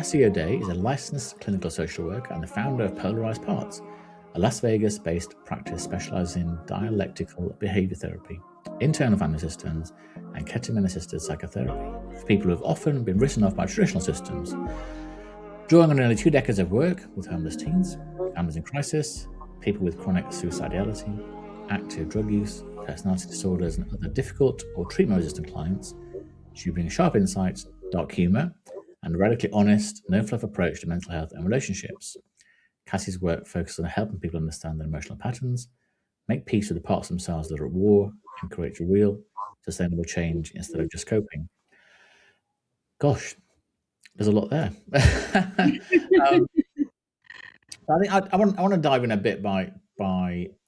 Cassi is a licensed clinical social worker and the founder of Polarized Parts, a Las Vegas-based practice specializing in dialectical behavior therapy, internal family systems, and ketamine-assisted psychotherapy for people who have often been written off by traditional systems. Drawing on nearly 2 decades of work with homeless teens, families in crisis, people with chronic suicidality, active drug use, personality disorders, and other difficult or treatment-resistant clients, she brings sharp insights, dark humor, and a radically honest, no-fluff approach to mental health and relationships. Cassie's work focuses on helping people understand their emotional patterns, make peace with the parts of themselves that are at war, and create real, sustainable change instead of just coping. Gosh, there's a lot there. I think I want to dive in a bit by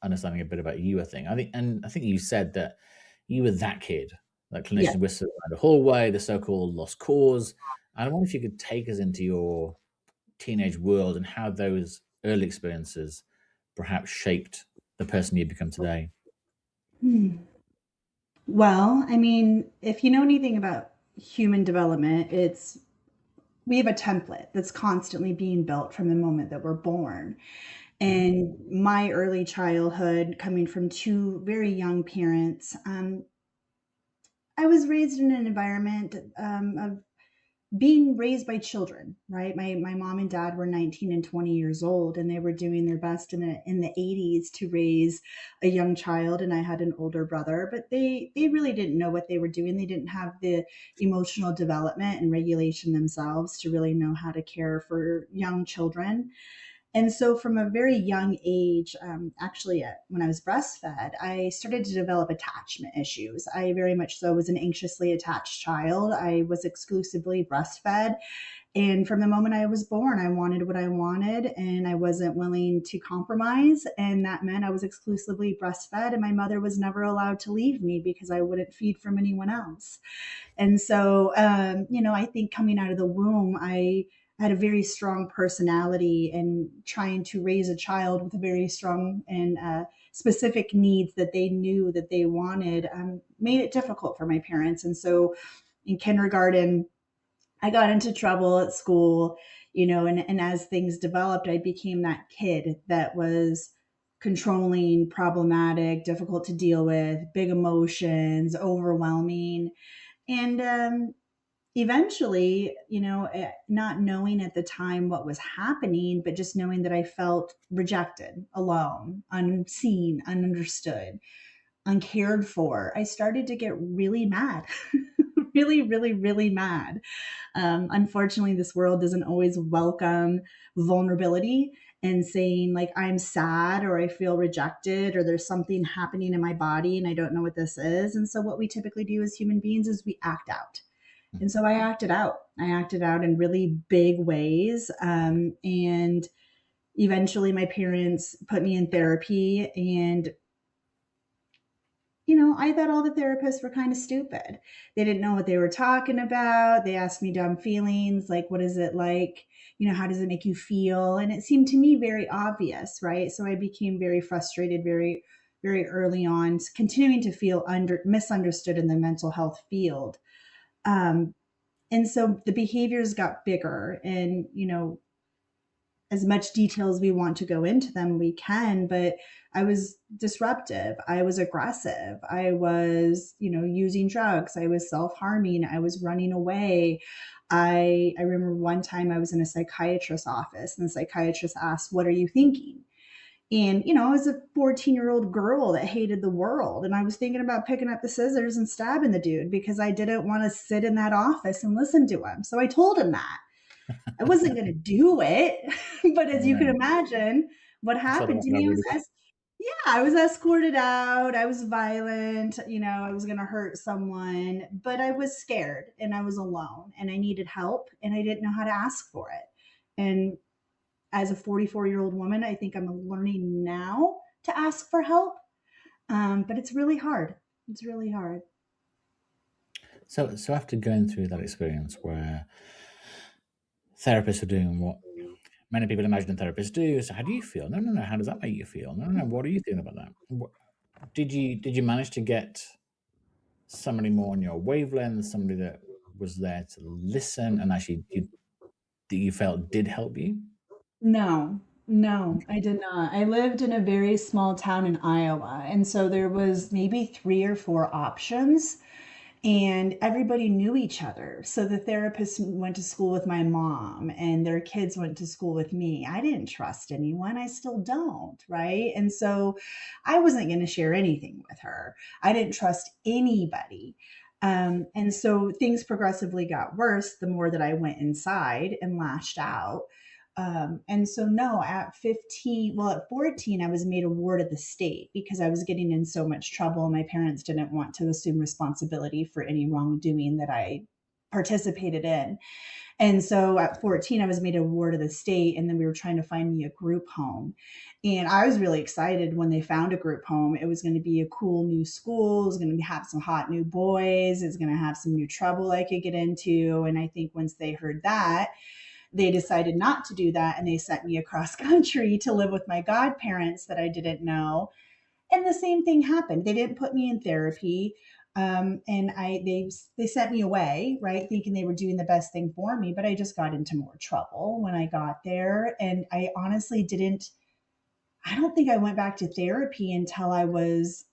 understanding a bit about you. I think you said that you were that kid, that clinician Yeah. whispered around the hallway, the so-called lost cause. I wonder if you could take us into your teenage world and how those early experiences perhaps shaped the person you become today. Well, I mean, if you know anything about human development, we have a template that's constantly being built from the moment that we're born. And my early childhood, coming from two very young parents, I was raised in an environment of being raised by children, right? My mom and dad were 19 and 20 years old, and they were doing their best in the 80s to raise a young child. And I had an older brother, but they really didn't know what they were doing. They didn't have the emotional development and regulation themselves to really know how to care for young children. And so, from a very young age, when I was breastfed, I started to develop attachment issues. I very much so was an anxiously attached child. I was exclusively breastfed. And from the moment I was born, I wanted what I wanted and I wasn't willing to compromise. And that meant I was exclusively breastfed, and my mother was never allowed to leave me because I wouldn't feed from anyone else. And so, I think coming out of the womb, I had a very strong personality, and trying to raise a child with a very strong and specific needs that they knew that they wanted made it difficult for my parents. And so in kindergarten, I got into trouble at school, and as things developed, I became that kid that was controlling, problematic, difficult to deal with, big emotions, overwhelming. And eventually, not knowing at the time what was happening, but just knowing that I felt rejected, alone, unseen, ununderstood, uncared for, I started to get really mad. Really, really, really mad. Unfortunately, this world doesn't always welcome vulnerability and saying, like, I'm sad or I feel rejected or there's something happening in my body and I don't know what this is. And so, what we typically do as human beings is we act out. And so I acted out. I acted out in really big ways. And eventually, my parents put me in therapy. And I thought all the therapists were kind of stupid. They didn't know what they were talking about. They asked me dumb feelings like, what is it like? How does it make you feel? And it seemed to me very obvious, right? So I became very frustrated very, very early on, continuing to feel misunderstood in the mental health field. Um, and so the behaviors got bigger, and as much detail as we want to go into them, we can, but I was disruptive. I was aggressive. I was, using drugs. I was self-harming. I was running away. I remember one time I was in a psychiatrist's office, and the psychiatrist asked, "What are you thinking?" And, I was a 14-year-old girl that hated the world. And I was thinking about picking up the scissors and stabbing the dude because I didn't want to sit in that office and listen to him. So I told him that. I wasn't going to do it, but as you can Yeah. imagine, what Sort of happened to what I me was, really want. I was escorted out. I was violent. I was going to hurt someone, but I was scared and I was alone and I needed help and I didn't know how to ask for it. And as a 44-year-old woman, I think I'm learning now to ask for help, but it's really hard. It's really hard. So after going through that experience where therapists are doing what many people imagine therapists do, so how do you feel? No, no, no. How does that make you feel? No, no, no. What are you feeling about that? Did you manage to get somebody more on your wavelength, somebody that was there to listen, and actually that you felt did help you? No, no, I did not. I lived in a very small town in Iowa, and so there was maybe 3 or 4 options, and everybody knew each other. So the therapist went to school with my mom, and their kids went to school with me. I didn't trust anyone. I still don't, right? And so I wasn't going to share anything with her. I didn't trust anybody. And so things progressively got worse the more that I went inside and lashed out. And so, no, at 15, well, at 14, I was made a ward of the state because I was getting in so much trouble. My parents didn't want to assume responsibility for any wrongdoing that I participated in. And so at 14, I was made a ward of the state, and then we were trying to find me a group home. And I was really excited when they found a group home. It was going to be a cool new school. It was going to have some hot new boys. It was going to have some new trouble I could get into. And I think once they heard that, they decided not to do that, and they sent me across country to live with my godparents that I didn't know. And the same thing happened. They didn't put me in therapy. And they sent me away, right, thinking they were doing the best thing for me. But I just got into more trouble when I got there, and I honestly didn't. I don't think I went back to therapy until I was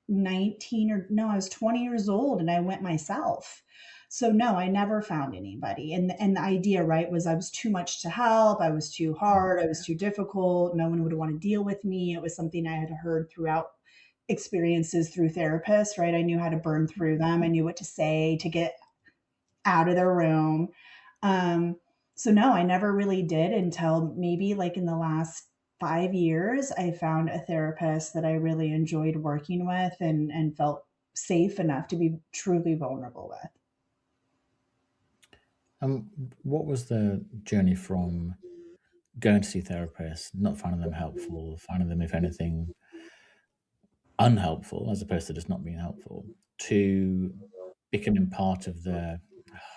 19, or no, I was 20 years old, and I went myself. So no, I never found anybody. And the idea, right, was I was too much to help, I was too hard, I was too difficult, no one would want to deal with me. It was something I had heard throughout experiences through therapists, right? I knew how to burn through them. I knew what to say to get out of their room. Um, so no, I never really did until maybe like in the last 5 years, I found a therapist that I really enjoyed working with and felt safe enough to be truly vulnerable with. What was the journey from going to see therapists, not finding them helpful, finding them, if anything, unhelpful, as opposed to just not being helpful, to becoming part of the,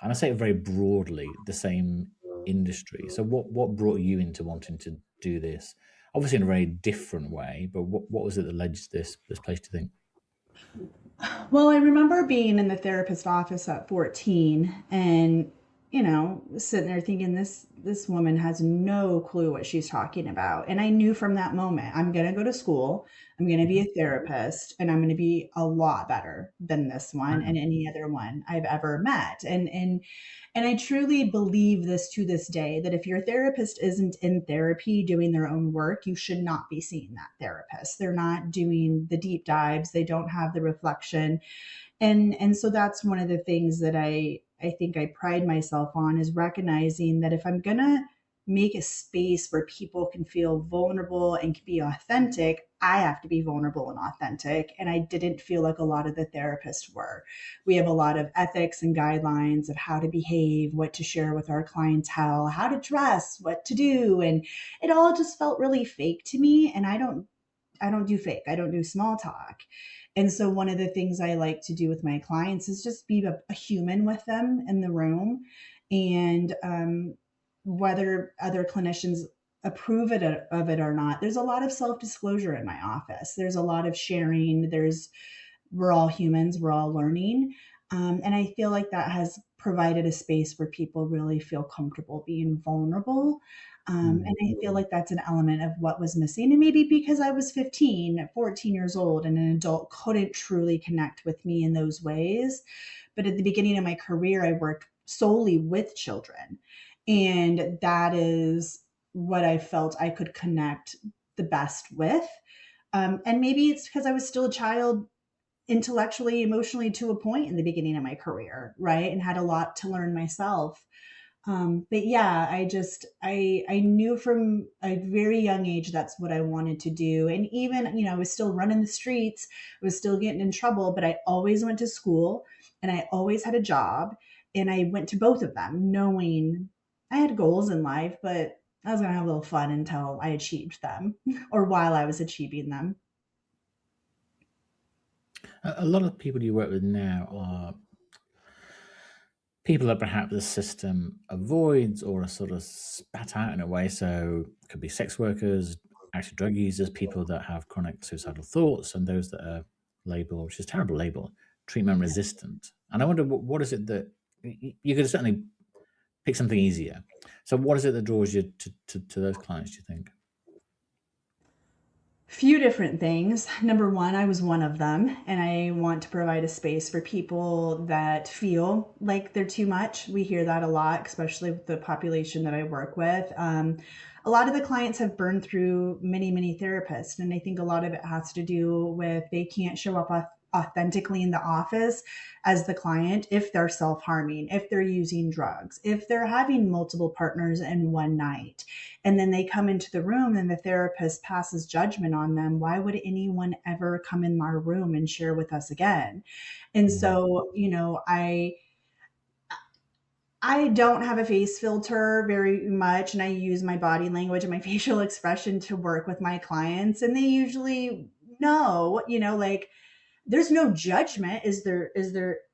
and I say it very broadly, the same industry? So what brought you into wanting to do this? Obviously in a very different way, but what was it that led you to this place, to think? Well, I remember being in the therapist office at 14 and, sitting there thinking this woman has no clue what she's talking about. And I knew from that moment, I'm going to go to school, I'm going to be a therapist, and I'm going to be a lot better than this one and any other one I've ever met. And I truly believe this to this day, that if your therapist isn't in therapy doing their own work, you should not be seeing that therapist. They're not doing the deep dives, they don't have the reflection. And so that's one of the things that I think I pride myself on, is recognizing that if I'm going to make a space where people can feel vulnerable and can be authentic, I have to be vulnerable and authentic. And I didn't feel like a lot of the therapists were. We have a lot of ethics and guidelines of how to behave, what to share with our clientele, how to dress, what to do. And it all just felt really fake to me. And I don't do fake. I don't do small talk. And so one of the things I like to do with my clients is just be a human with them in the room. And whether other clinicians approve of it or not, there's a lot of self-disclosure in my office. There's a lot of sharing. We're all humans. We're all learning. And I feel like that has provided a space where people really feel comfortable being vulnerable. And I feel like that's an element of what was missing. And maybe because I was 15, 14 years old, and an adult couldn't truly connect with me in those ways. But at the beginning of my career, I worked solely with children. And that is what I felt I could connect the best with. And maybe it's because I was still a child intellectually, emotionally, to a point in the beginning of my career, right? And had a lot to learn myself. But yeah, I knew from a very young age that's what I wanted to do. And even, I was still running the streets, I was still getting in trouble, but I always went to school and I always had a job. And I went to both of them knowing I had goals in life, but I was going to have a little fun until I achieved them or while I was achieving them. A lot of people you work with now are people that perhaps the system avoids or are sort of spat out in a way. So it could be sex workers, active drug users, people that have chronic suicidal thoughts, and those that are labeled, which is a terrible label, treatment resistant. And I wonder what is it that you could certainly pick something easier. So what is it that draws you to those clients, do you think? Few different things. Number one, I was one of them, and I want to provide a space for people that feel like they're too much. We hear that a lot, especially with the population that I work with. A lot of the clients have burned through many, many therapists, and I think a lot of it has to do with they can't show up authentically in the office as the client if they're self-harming, if they're using drugs, if they're having multiple partners in one night, and then they come into the room and the therapist passes judgment on them. Why would anyone ever come in my room and share with us again? And so, I don't have a face filter very much, and I use my body language and my facial expression to work with my clients, and they usually know, like, there's no judgment. Is there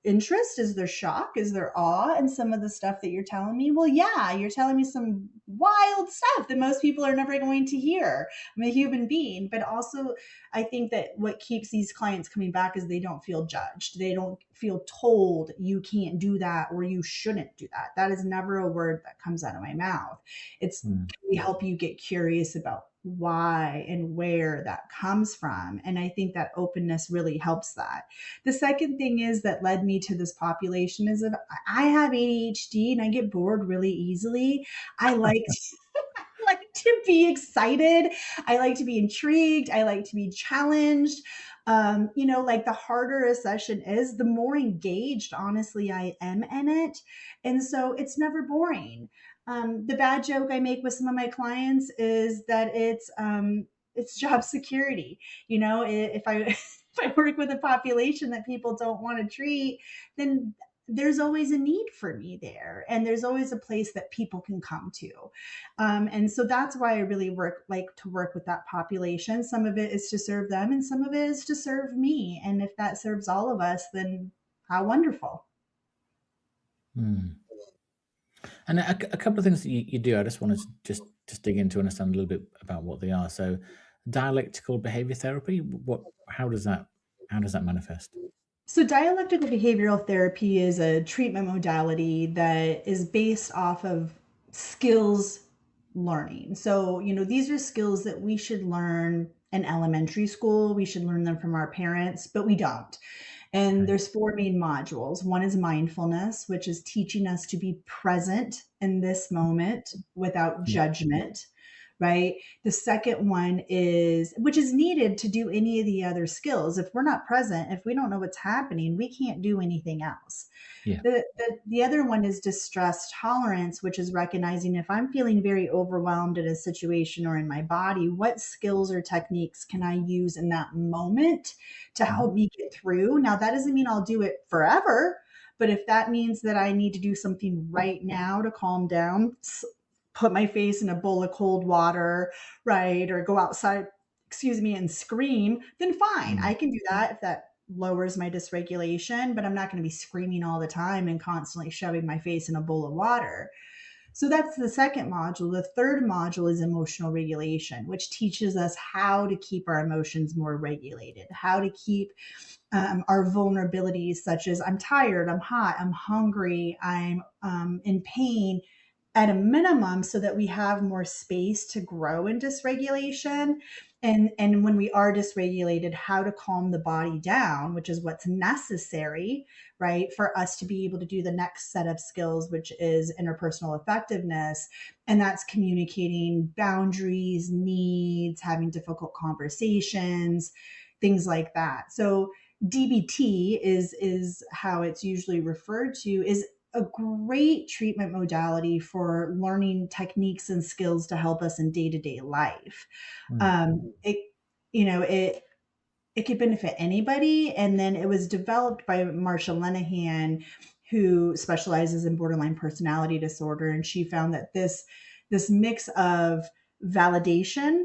interest? Is there shock? Is there awe in some of the stuff that you're telling me? Well, yeah, you're telling me some wild stuff that most people are never going to hear. I'm a human being, but also I think that what keeps these clients coming back is they don't feel judged. They don't feel told you can't do that or you shouldn't do that. That is never a word that comes out of my mouth. It's can we help you get curious about why and where that comes from. And I think that openness really helps that. The second thing is that led me to this population is that I have ADHD and I get bored really easily. I like like to be excited. I like to be intrigued. I like to be challenged. Like the harder a session is, the more engaged, honestly, I am in it. And so it's never boring. The bad joke I make with some of my clients is that it's job security. If I if I work with a population that people don't want to treat, then there's always a need for me there, and there's always a place that people can come to. And so that's why I really like to work with that population. Some of it is to serve them, and some of it is to serve me. And if that serves all of us, then how wonderful. And a couple of things that you do, I just wanted to just dig into understand a little bit about what they are. So, dialectical behavior therapy. How does that manifest? So, dialectical behavioral therapy is a treatment modality that is based off of skills learning. So, these are skills that we should learn in elementary school. We should learn them from our parents, but we don't. And Okay. there's four main modules. One is mindfulness, which is teaching us to be present in this moment without Yeah. judgment, right? The second one is, which is needed to do any of the other skills. If we're not present, if we don't know what's happening, we can't do anything else. Yeah. The other one is distress tolerance, which is recognizing if I'm feeling very overwhelmed in a situation or in my body, what skills or techniques can I use in that moment to help me get through? Now, that doesn't mean I'll do it forever, but if that means that I need to do something right now to calm down, put my face in a bowl of cold water, right, or go outside, and scream, then fine, I can do that if that lowers my dysregulation, but I'm not going to be screaming all the time and constantly shoving my face in a bowl of water. So that's the second module. The third module is emotional regulation, which teaches us how to keep our emotions more regulated, how to keep our vulnerabilities, such as I'm tired, I'm hot, I'm hungry, I'm in pain, at a minimum, so that we have more space to grow in dysregulation. And when we are dysregulated, how to calm the body down, which is what's necessary, right, for us to be able to do the next set of skills, which is interpersonal effectiveness. And that's communicating boundaries, needs, having difficult conversations, things like that. So DBT is how it's usually referred to, is a great treatment modality for learning techniques and skills to help us in day-to-day life. It, it could benefit anybody. And then it was developed by Marsha Linehan, who specializes in borderline personality disorder. And she found that this mix of validation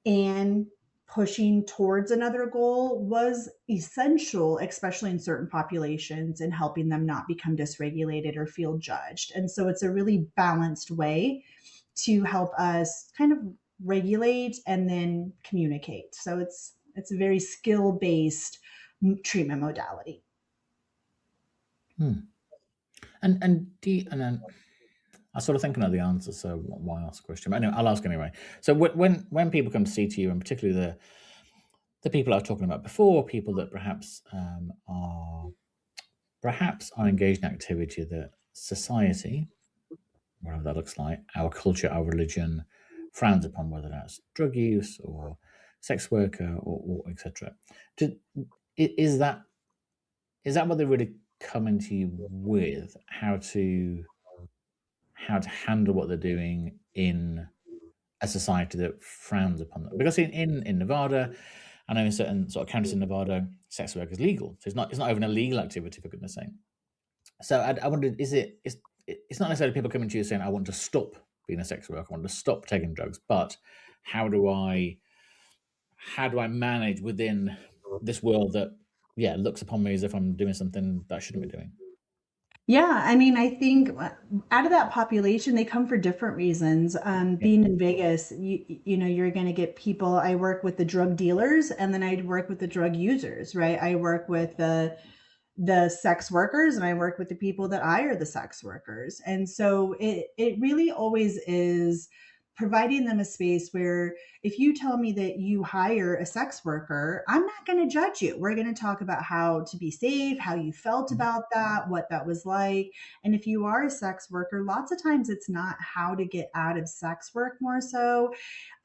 and pushing towards another goal was essential, especially in certain populations, and helping them not become dysregulated or feel judged. And so it's a really balanced way to help us kind of regulate and then communicate. So it's a very skill based treatment modality. And do you, and then I was sort of thinking of the answer, so why ask a question? But anyway, I'll ask anyway. So when people come to see to you, and particularly the people I was talking about before, people that are engaged in activity that society, whatever that looks like, our culture, our religion, frowns upon, whether that's drug use or sex worker or etc. Is that what they're really coming to you with? How to handle what they're doing in a society that frowns upon them? Because in Nevada, I know in certain sort of counties in Nevada, sex work is legal, so it's not even a legal activity, for goodness sake. So I wondered, it's not necessarily people coming to you saying, I want to stop being a sex worker, I want to stop taking drugs, but how do I manage within this world that looks upon me as if I'm doing something that I shouldn't be doing? Yeah, I mean, I think out of that population, they come for different reasons. Yeah, Being in Vegas, you're going to get people. I work with the drug dealers, and then I work with the drug users, right? I work with the sex workers, and I work with the people that hire the sex workers. And so it really always is providing them a space where if you tell me that you hire a sex worker, I'm not going to judge you. We're going to talk about how to be safe, how you felt about that, what that was like. And if you are a sex worker, lots of times it's not how to get out of sex work more so.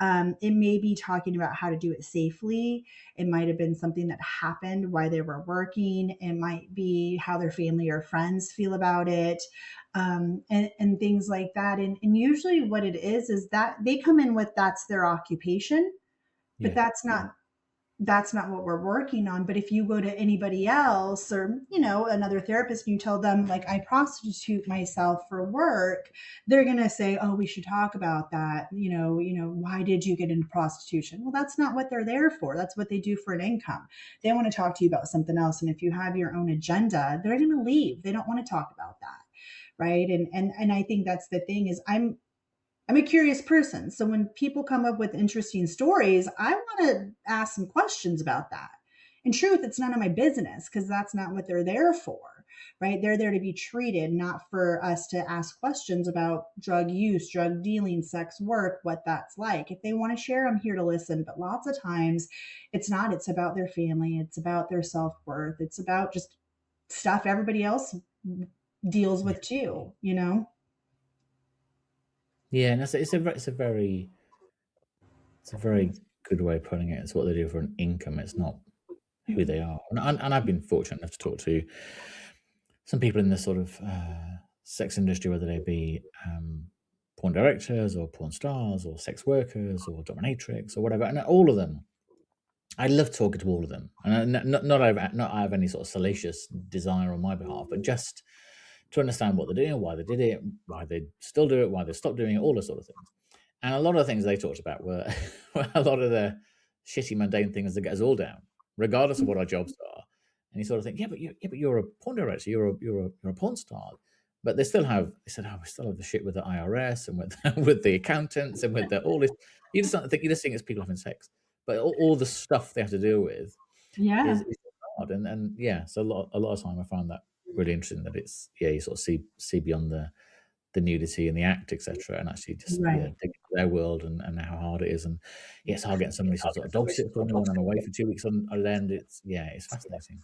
It may be talking about how to do it safely. It might have been something that happened while they were working. It might be how their family or friends feel about it, and things like that. And usually, what it is that they come in with that's their occupation, but yeah, that's not what we're working on. But if you go to anybody else or, another therapist and you tell them like I prostitute myself for work, they're going to say, "Oh, we should talk about that. Why did you get into prostitution?" Well, that's not what they're there for. That's what they do for an income. They want to talk to you about something else. And if you have your own agenda, they're going to leave. They don't want to talk about that. Right. And I think that's the thing is I'm a curious person. So when people come up with interesting stories, I want to ask some questions about that. In truth, it's none of my business because that's not what they're there for, right? They're there to be treated, not for us to ask questions about drug use, drug dealing, sex work, what that's like. If they want to share, I'm here to listen. But lots of times it's not. It's about their family. It's about their self worth. It's about just stuff everybody else deals yeah, with too. yeah. And it's a very good way of putting it. It's what they do for an income. It's not who they are. And I've been fortunate enough to talk to some people in the sort of sex industry, whether they be porn directors or porn stars or sex workers or dominatrix or whatever, and all of them. I love talking to all of them, and not I have any sort of salacious desire on my behalf, but just to understand what they're doing, why they did it, why they still do it, why they stopped doing it, all those sort of things. And a lot of the things they talked about were, were a lot of the shitty, mundane things that get us all down, regardless of what our jobs are. And you sort of think, but you're a porn director, you're a porn star. But they said, oh, we still have the shit with the IRS and with with the accountants and with the all this. You just think it's people having sex, but all the stuff they have to deal with Yeah. is hard. And yeah, so a lot of time I find that really interesting that it's you sort of see beyond the nudity and the act, etc., and actually just Right. dig into their world and how hard it is. And it's hard getting somebody to sort of dog sit for me when I'm away for 2 weeks on end. It's fascinating.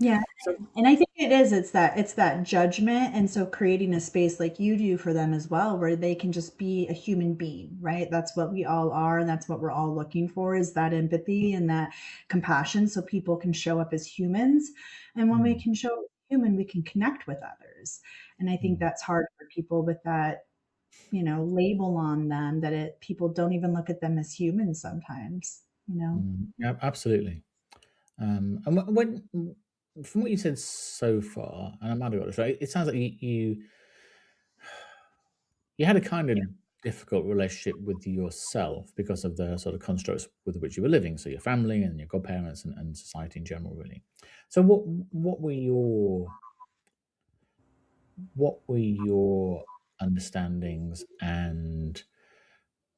Yeah. So And I think it's that judgment. And so creating a space like you do for them as well, where they can just be a human being, right? That's what we all are. And that's what we're all looking for is that empathy and that compassion so people can show up as humans. And when we mm, can show up as human, we can connect with others. And I think mm, that's hard for people with that, label on them that people don't even look at them as humans sometimes. yeah, absolutely. And from what you said so far, and I might have got this right, it sounds like you had a kind of difficult relationship with yourself because of the sort of constructs with which you were living, so your family and your godparents and society in general, really. So what were your understandings and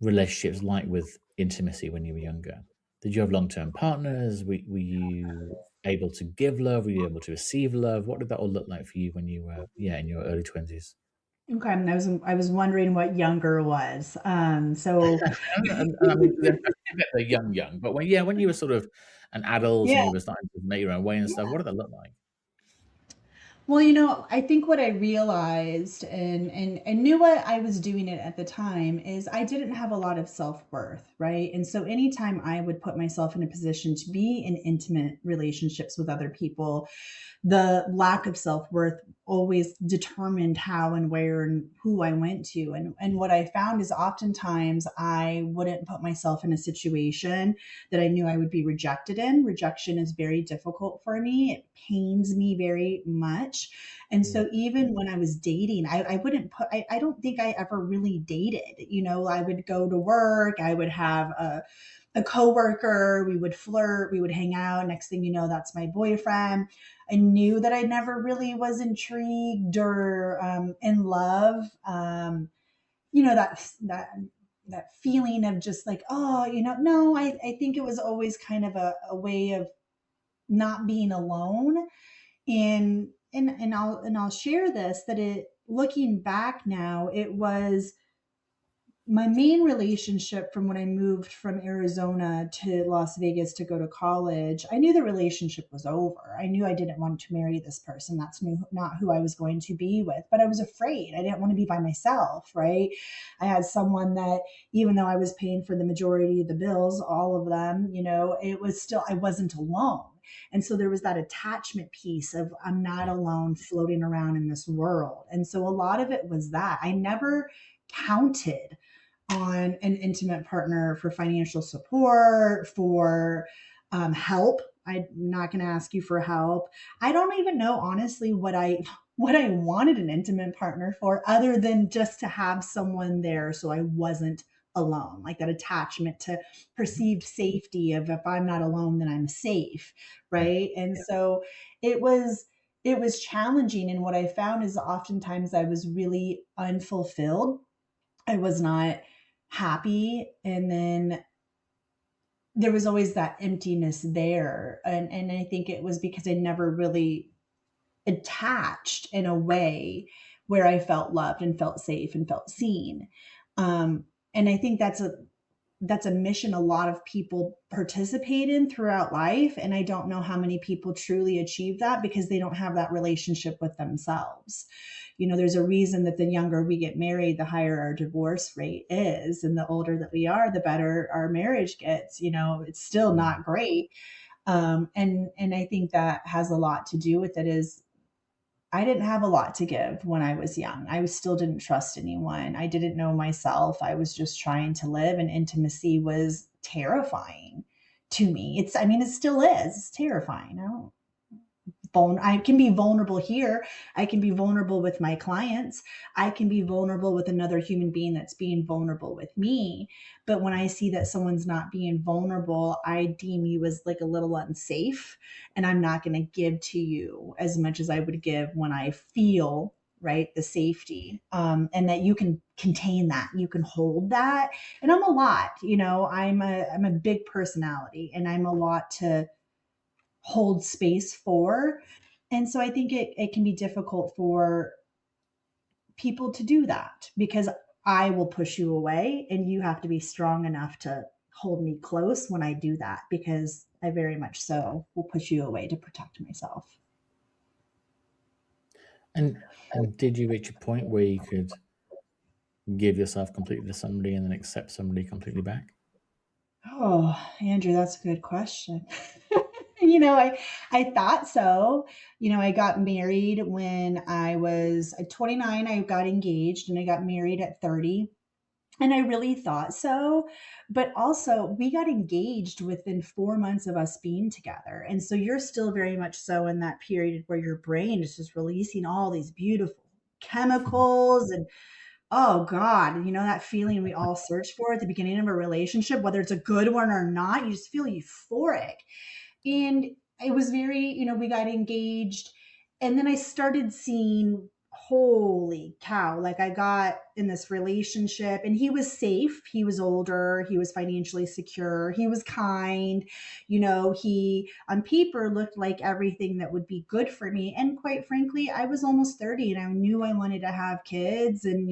relationships like with intimacy when you were younger? Did you have long-term partners? Were you able to give love? Were you able to receive love? What did that all look like for you when you were in your early 20s? Okay, I was wondering what younger was. So And I mean, they're young, but when you were sort of an adult and yeah. you were starting to make your own way and stuff, what did that look like? Well, I think what I realized and knew what I was doing it at the time is I didn't have a lot of self-worth, right? And so anytime I would put myself in a position to be in intimate relationships with other people, the lack of self-worth always determined how and where and who I went to. And what I found is oftentimes I wouldn't put myself in a situation that I knew I would be rejected in. Rejection is very difficult for me. It pains me very much. And Mm. so even when I was dating, I wouldn't put, I don't think I ever really dated. I would go to work, I would have a coworker, we would flirt, we would hang out. Next thing you know, that's my boyfriend. I knew that I never really was intrigued or in love. That feeling of just like, oh, no, I think it was always kind of a way of not being alone. And I'll share this, that it, looking back now, it was my main relationship from when I moved from Arizona to Las Vegas to go to college. I knew the relationship was over. I knew I didn't want to marry this person. Not who I was going to be with, but I was afraid. I didn't want to be by myself, right? I had someone that, even though I was paying for the majority of the bills, all of them, it was still, I wasn't alone. And so there was that attachment piece of, I'm not Yeah. alone floating around in this world. And so a lot of it was that I never counted on an intimate partner for financial support, for help. I'm not going to ask you for help. I don't even know, honestly, what I wanted an intimate partner for, other than just to have someone there so I wasn't alone, like that attachment to perceived safety of, if I'm not alone, then I'm safe, Yeah. right? And so it was it was challenging, and what I found is oftentimes I was really unfulfilled. I was not happy. And then there was always that emptiness there. And I think it was because I never really attached in a way where I felt loved and felt safe and felt seen. And I think that's a mission a lot of people participate in throughout life. And I don't know how many people truly achieve that because they don't have that relationship with themselves. There's a reason that the younger we get married, the higher our divorce rate is. And the older that we are, the better our marriage gets. It's still Mm. not great. And I think that has a lot to do with it. Is I didn't have a lot to give when I was young. I still didn't trust anyone. I didn't know myself. I was just trying to live, and intimacy was terrifying to me. I mean, it still is. It's terrifying. I can be vulnerable here. I can be vulnerable with my clients. I can be vulnerable with another human being that's being vulnerable with me. But when I see that someone's not being vulnerable, I deem you as like a little unsafe. And I'm not going to give to you as much as I would give when I feel, right, the safety, and that you can contain that, you can hold that. And I'm a lot, I'm a big personality, and I'm a lot to hold space for. And so I think it can be difficult for people to do that, because I will push you away and you have to be strong enough to hold me close when I do that, because I very much so will push you away to protect myself. And did you reach a point where you could give yourself completely to somebody and then accept somebody completely back? Oh, Andrew, that's a good question. I thought so. I got married when I was 29. I got engaged and I got married at 30. And I really thought so. But also, we got engaged within 4 months of us being together. And so you're still very much so in that period where your brain is just releasing all these beautiful chemicals. And oh God, that feeling we all search for at the beginning of a relationship, whether it's a good one or not, you just feel euphoric. And it was very, we got engaged. And then I started seeing holy cow, like I got in this relationship and he was safe. He was older. He was financially secure. He was kind. He on paper looked like everything that would be good for me. And quite frankly, I was almost 30 and I knew I wanted to have kids and,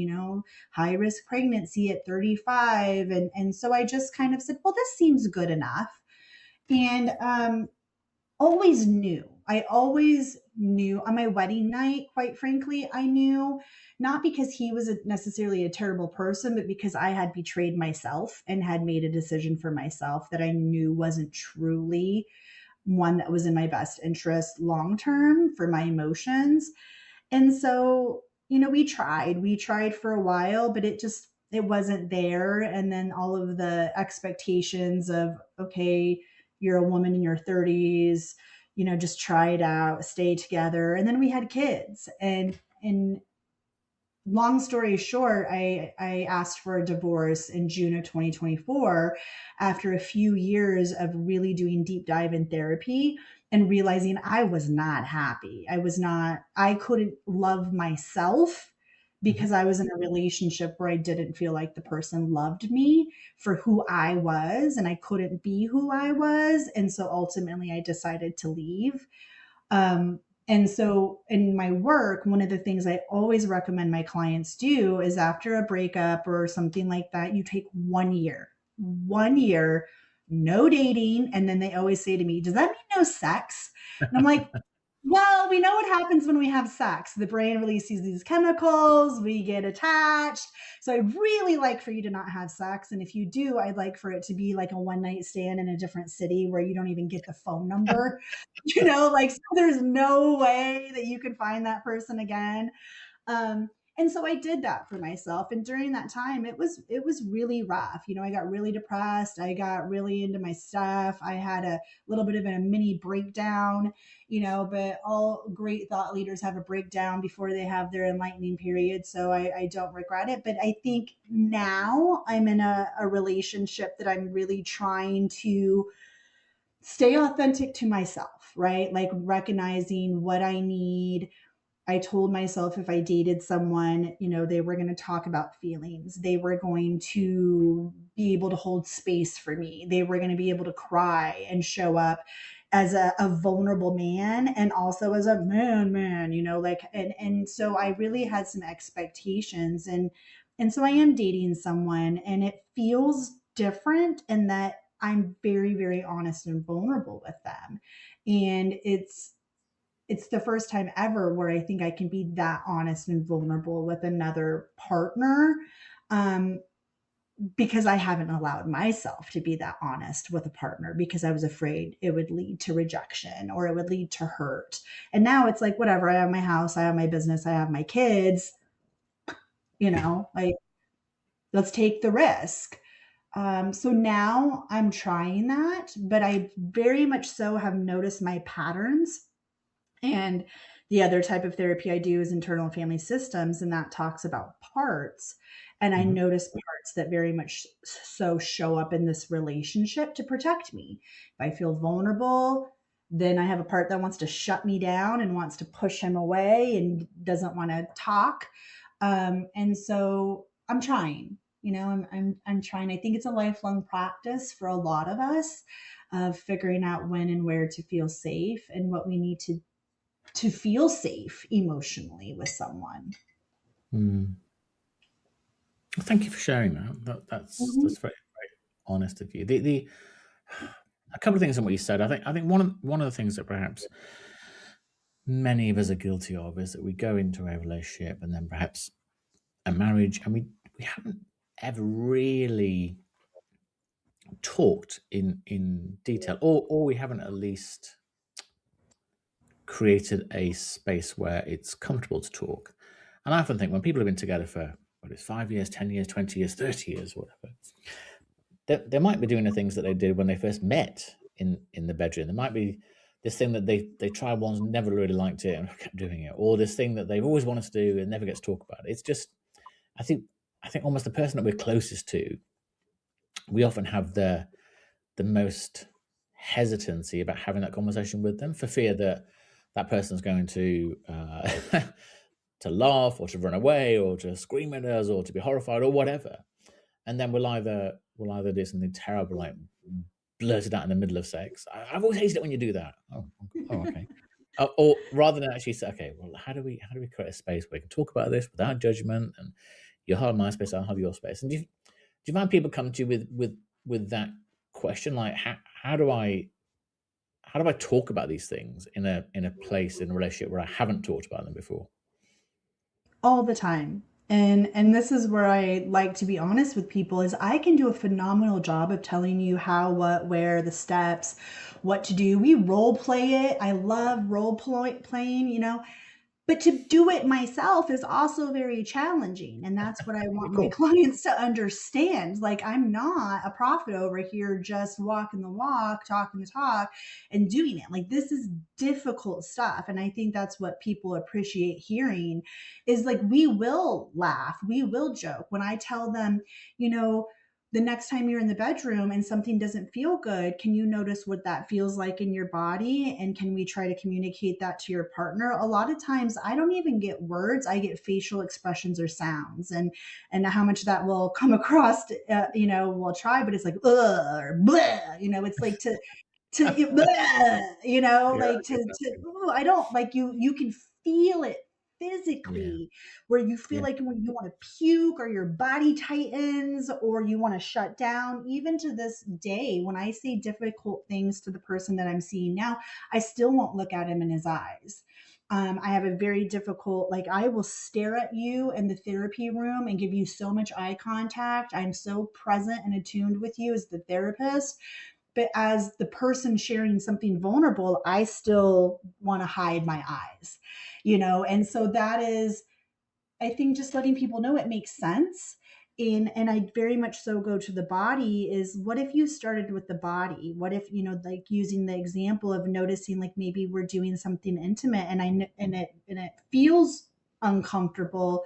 high risk pregnancy at 35. And so I just kind of said, well, this seems good enough. And I always knew on my wedding night, quite frankly, I knew not because he was necessarily a terrible person, but because I had betrayed myself and had made a decision for myself that I knew wasn't truly one that was in my best interest long term for my emotions. And so, we tried for a while, but it wasn't there. And then all of the expectations of, okay, you're a woman in your 30s, just try it out, stay together. And then we had kids. And long story short, I asked for a divorce in June of 2024 after a few years of really doing deep dive in therapy and realizing I was not happy. I couldn't love myself because I was in a relationship where I didn't feel like the person loved me for who I was and I couldn't be who I was. And so ultimately I decided to leave. And so in my work, one of the things I always recommend my clients do is after a breakup or something like that, you take 1 year, no dating. And then they always say to me, does that mean no sex? And I'm like, well, we know what happens when we have sex. The brain releases these chemicals, we get attached. So I'd really like for you to not have sex. And if you do, I'd like for it to be like a one night stand in a different city where you don't even get the phone number. So there's no way that you could find that person again. And so I did that for myself. And during that time, it was really rough. I got really depressed. I got really into my stuff. I had a little bit of a mini breakdown, but all great thought leaders have a breakdown before they have their enlightening period. So I don't regret it. But I think now I'm in a relationship that I'm really trying to stay authentic to myself, right? Like recognizing what I need. I told myself if I dated someone, they were going to talk about feelings. They were going to be able to hold space for me. They were going to be able to cry and show up as a vulnerable man and also as a man, and so I really had some expectations and so I am dating someone and it feels different in that I'm very, very honest and vulnerable with them. And it's the first time ever where I think I can be that honest and vulnerable with another partner, because I haven't allowed myself to be that honest with a partner because I was afraid it would lead to rejection or it would lead to hurt. And now it's like, whatever, I have my house, I have my business, I have my kids, like let's take the risk. So now I'm trying that, but I very much so have noticed my patterns. And the other type of therapy I do is internal family systems, and that talks about parts. And I notice parts that very much so show up in this relationship to protect me. If I feel vulnerable, then I have a part that wants to shut me down and wants to push him away and doesn't want to talk. And so I'm trying, I'm trying. I think it's a lifelong practice for a lot of us of figuring out when and where to feel safe and what we need to feel safe emotionally with someone. Thank you for sharing that. That's very, very honest of you. A couple of things on what you said. I think one of the things that perhaps many of us are guilty of is that we go into a relationship and then perhaps a marriage, and we haven't ever really talked in detail, or we haven't at least created a space where it's comfortable to talk. And I often think when people have been together for 5 years, 10 years, 20 years, 30 years, whatever, they might be doing the things that they did when they first met in the bedroom. There might be this thing that they tried once and never really liked it and kept doing it, or this thing that they've always wanted to do and never gets talked about. It's just, I think almost the person that we're closest to, we often have the most hesitancy about having that conversation with them for fear that person's going to laugh or to run away or to scream at us or to be horrified or whatever. And then we'll either do something terrible like blurt it out in the middle of sex. I've always hated it when you do that. Oh, okay. Or rather than actually say, okay, well, how do we create a space where we can talk about this without judgment, and you have my space, I'll have your space. And do you find people come to you with that question, like how do I talk about these things in a place in a relationship where I haven't talked about them before? All the time. And this is where I like to be honest with people is I can do a phenomenal job of telling you how, what, where, the steps, what to do. We role play it. I love playing, but to do it myself is also very challenging. And that's what I want my clients to understand. Like, I'm not a prophet over here just walking the walk, talking the talk, and doing it. Like, this is difficult stuff. And I think that's what people appreciate hearing is like, we will laugh, we will joke. When I tell them, the next time you're in the bedroom and something doesn't feel good, can you notice what that feels like in your body? And can we try to communicate that to your partner? A lot of times I don't even get words. I get facial expressions or sounds, and how much that will come across, we'll try, but it's like, ugh, or bleh, it's like to, bleh, like ooh, I don't like you can feel it physically, where you feel like when you want to puke or your body tightens or you want to shut down. Even to this day, when I say difficult things to the person that I'm seeing now, I still won't look at him in his eyes. I have a very difficult, like, I will stare at you in the therapy room and give you so much eye contact. I'm so present and attuned with you as the therapist. But as the person sharing something vulnerable, I still want to hide my eyes, And so that is, I think, just letting people know it makes sense. And I very much so go to the body is, what if you started with the body? What if, like using the example of noticing, like maybe we're doing something intimate and it feels uncomfortable.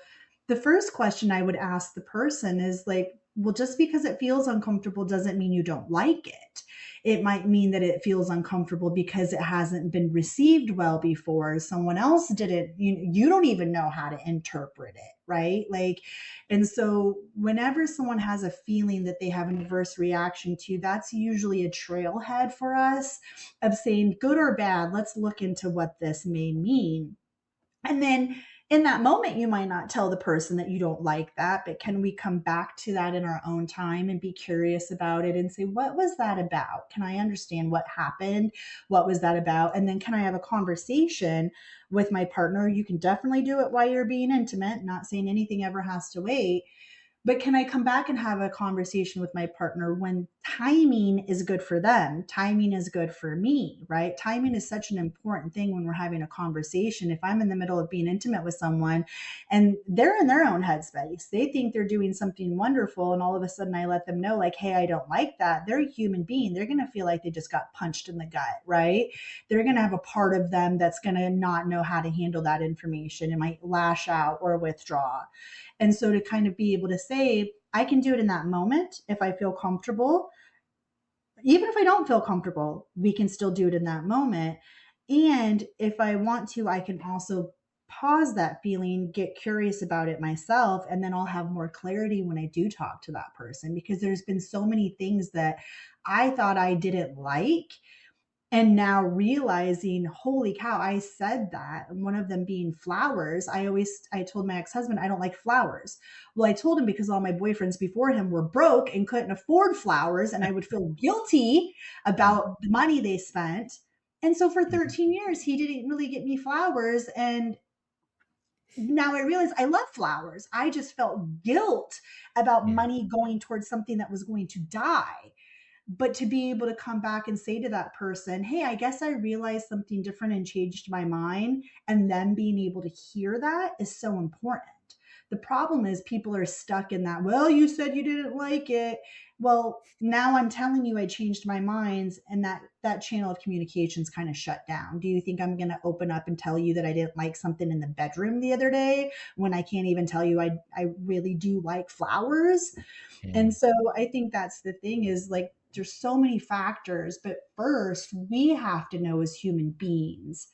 The first question I would ask the person is like, well, just because it feels uncomfortable doesn't mean you don't like it. It might mean that it feels uncomfortable because it hasn't been received well before. Someone else did it. You don't even know how to interpret it, right? Like, and so whenever someone has a feeling that they have an adverse reaction to, that's usually a trailhead for us of saying, good or bad, let's look into what this may mean. And then in that moment, you might not tell the person that you don't like that, but can we come back to that in our own time and be curious about it and say, what was that about? Can I understand what happened? What was that about? And then can I have a conversation with my partner? You can definitely do it while you're being intimate, not saying anything ever has to wait. But can I come back and have a conversation with my partner when timing is good for them? Timing is good for me, right? Timing is such an important thing when we're having a conversation. If I'm in the middle of being intimate with someone and they're in their own headspace, they think they're doing something wonderful, and all of a sudden I let them know, like, hey, I don't like that. They're a human being. They're going to feel like they just got punched in the gut, right? They're going to have a part of them that's going to not know how to handle that information and might lash out or withdraw. And so to kind of be able to say, I can do it in that moment if I feel comfortable. Even if I don't feel comfortable, we can still do it in that moment. And if I want to, I can also pause that feeling, get curious about it myself, and then I'll have more clarity when I do talk to that person, because there's been so many things that I thought I didn't like, and now realizing, holy cow, I said that. And one of them being flowers. I told my ex-husband, I don't like flowers. Well, I told him because all my boyfriends before him were broke and couldn't afford flowers, and I would feel guilty about the money they spent. And so for 13 years, he didn't really get me flowers. And now I realize I love flowers. I just felt guilt about money going towards something that was going to die. But to be able to come back and say to that person, hey, I guess I realized something different and changed my mind, and then being able to hear that is so important. The problem is people are stuck in that, well, you said you didn't like it. Well, now I'm telling you I changed my mind, and that channel of communication is kind of shut down. Do you think I'm going to open up and tell you that I didn't like something in the bedroom the other day when I can't even tell you I really do like flowers? And so I think that's the thing, is like, there's so many factors, but first we have to know as human beings,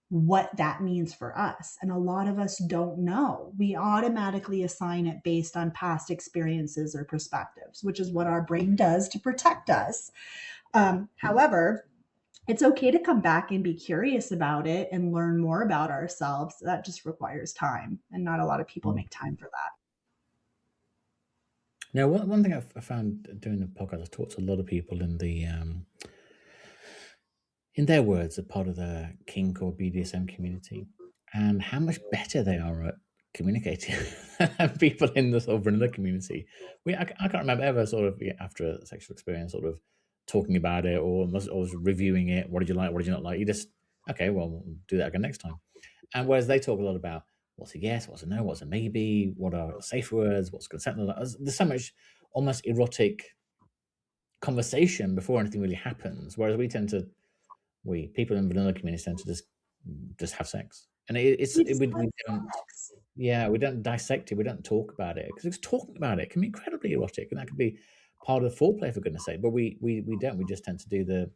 what that means for us. And a lot of us don't know. We automatically assign it based on past experiences or perspectives, which is what our brain does to protect us. However, it's okay to come back and be curious about it and learn more about ourselves. That just requires time, and not a lot of people make time for that. Now, one thing I found doing the podcast, I've talked to a lot of people in their words, are part of the kink or BDSM community, and how much better they are at communicating than people in the sort of vanilla community. I can't remember ever sort of after a sexual experience sort of talking about it or was reviewing it. What did you like? What did you not like? You just, okay, well, we'll do that again next time. And whereas they talk a lot about what's a yes, what's a no, what's a maybe, what are safe words, what's consent. There's so much almost erotic conversation before anything really happens. Whereas people in vanilla communities tend to just have sex, and we don't. Yeah, we don't dissect it. We don't talk about it because talking about it can be incredibly erotic, and that could be part of the foreplay, for goodness sake. But we don't. We just tend to do the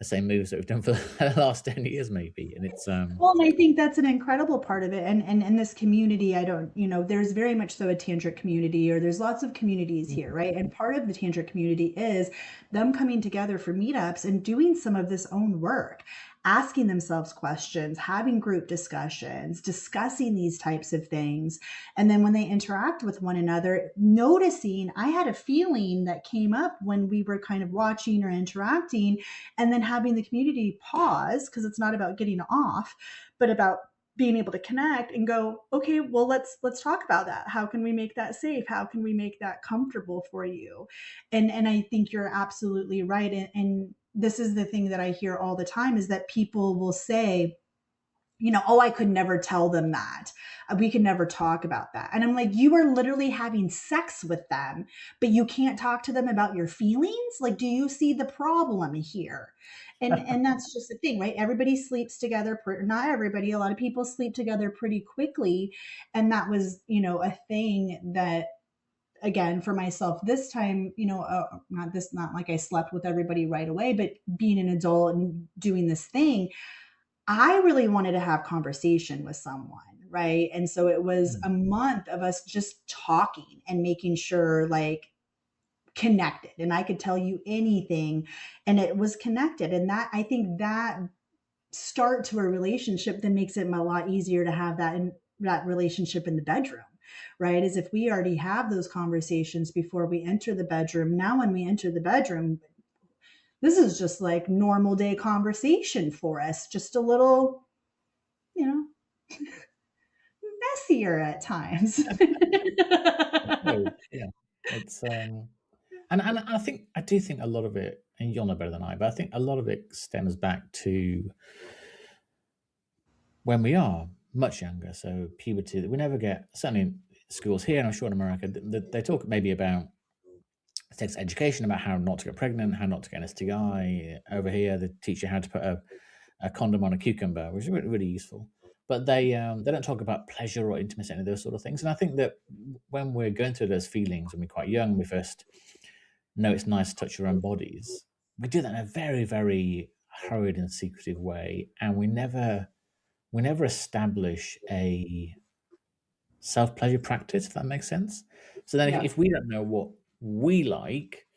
same moves that we've done for the last 10 years, maybe. And it's Well, and I think that's an incredible part of it. And in this community, I don't, there's very much so a tantric community, or there's lots of communities here, right? And part of the tantric community is them coming together for meetups and doing some of this own work, asking themselves questions, having group discussions, discussing these types of things. And then when they interact with one another, noticing I had a feeling that came up when we were kind of watching or interacting, and then having the community pause, because it's not about getting off, but about being able to connect and go, okay, well, let's talk about that. How can we make that safe? How can we make that comfortable for you? And I think you're absolutely right. And this is the thing that I hear all the time, is that people will say, oh, I could never tell them that. We could never talk about that. And I'm like, you are literally having sex with them, but you can't talk to them about your feelings? Like, do you see the problem here? And that's just the thing, right? Everybody sleeps together. Not everybody. A lot of people sleep together pretty quickly. And that was, a thing that, again, for myself this time, not like I slept with everybody right away, but being an adult and doing this thing, I really wanted to have conversation with someone, right? And so it was a month of us just talking and making sure, like, connected, and I could tell you anything and it was connected. And that, I think, that start to a relationship that makes it a lot easier to have that relationship in the bedroom, right? Is if we already have those conversations before we enter the bedroom. Now when we enter the bedroom, this is just like normal day conversation for us, just a little, messier at times. yeah, it's and I do think a lot of it, and you'll know better than I, but I think a lot of it stems back to when we are much younger. So puberty, we never get, certainly in schools here, and I'm sure in America, they talk maybe about sex education, about how not to get pregnant, how not to get an STI. Over here, they teach you how to put a condom on a cucumber, which is really, really useful. But they don't talk about pleasure or intimacy, any of those sort of things. And I think that when we're going through those feelings, when we're quite young, we first know it's nice to touch your own bodies. We do that in a very, very hurried and secretive way, and we never establish a self pleasure practice, if that makes sense. So then, Yeah. if we don't know what we like,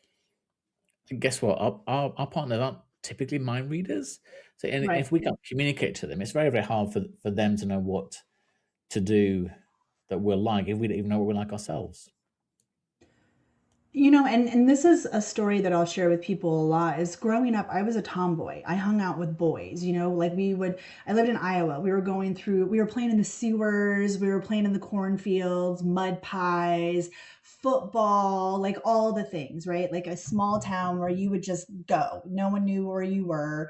guess what? Our partners aren't typically mind readers. So, and Right. if we can't communicate to them, it's very, very hard for them to know what to do that we'll like if we don't even know what we like ourselves. And this is a story that I'll share with people a lot. Is growing up, I was a tomboy. I hung out with boys, like I lived in Iowa. We were playing in the sewers, we were playing in the cornfields, mud pies, football, like all the things, right? Like a small town where you would just go. No one knew where you were.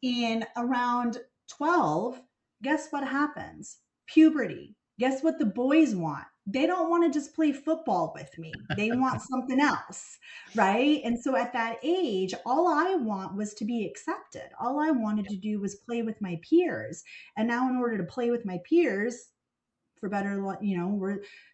And around 12, guess what happens? Puberty. Guess what the boys want? They don't want to just play football with me. They want something else, right? And so at that age, all I want was to be accepted. All I wanted to do was play with my peers. And now in order to play with my peers, for better,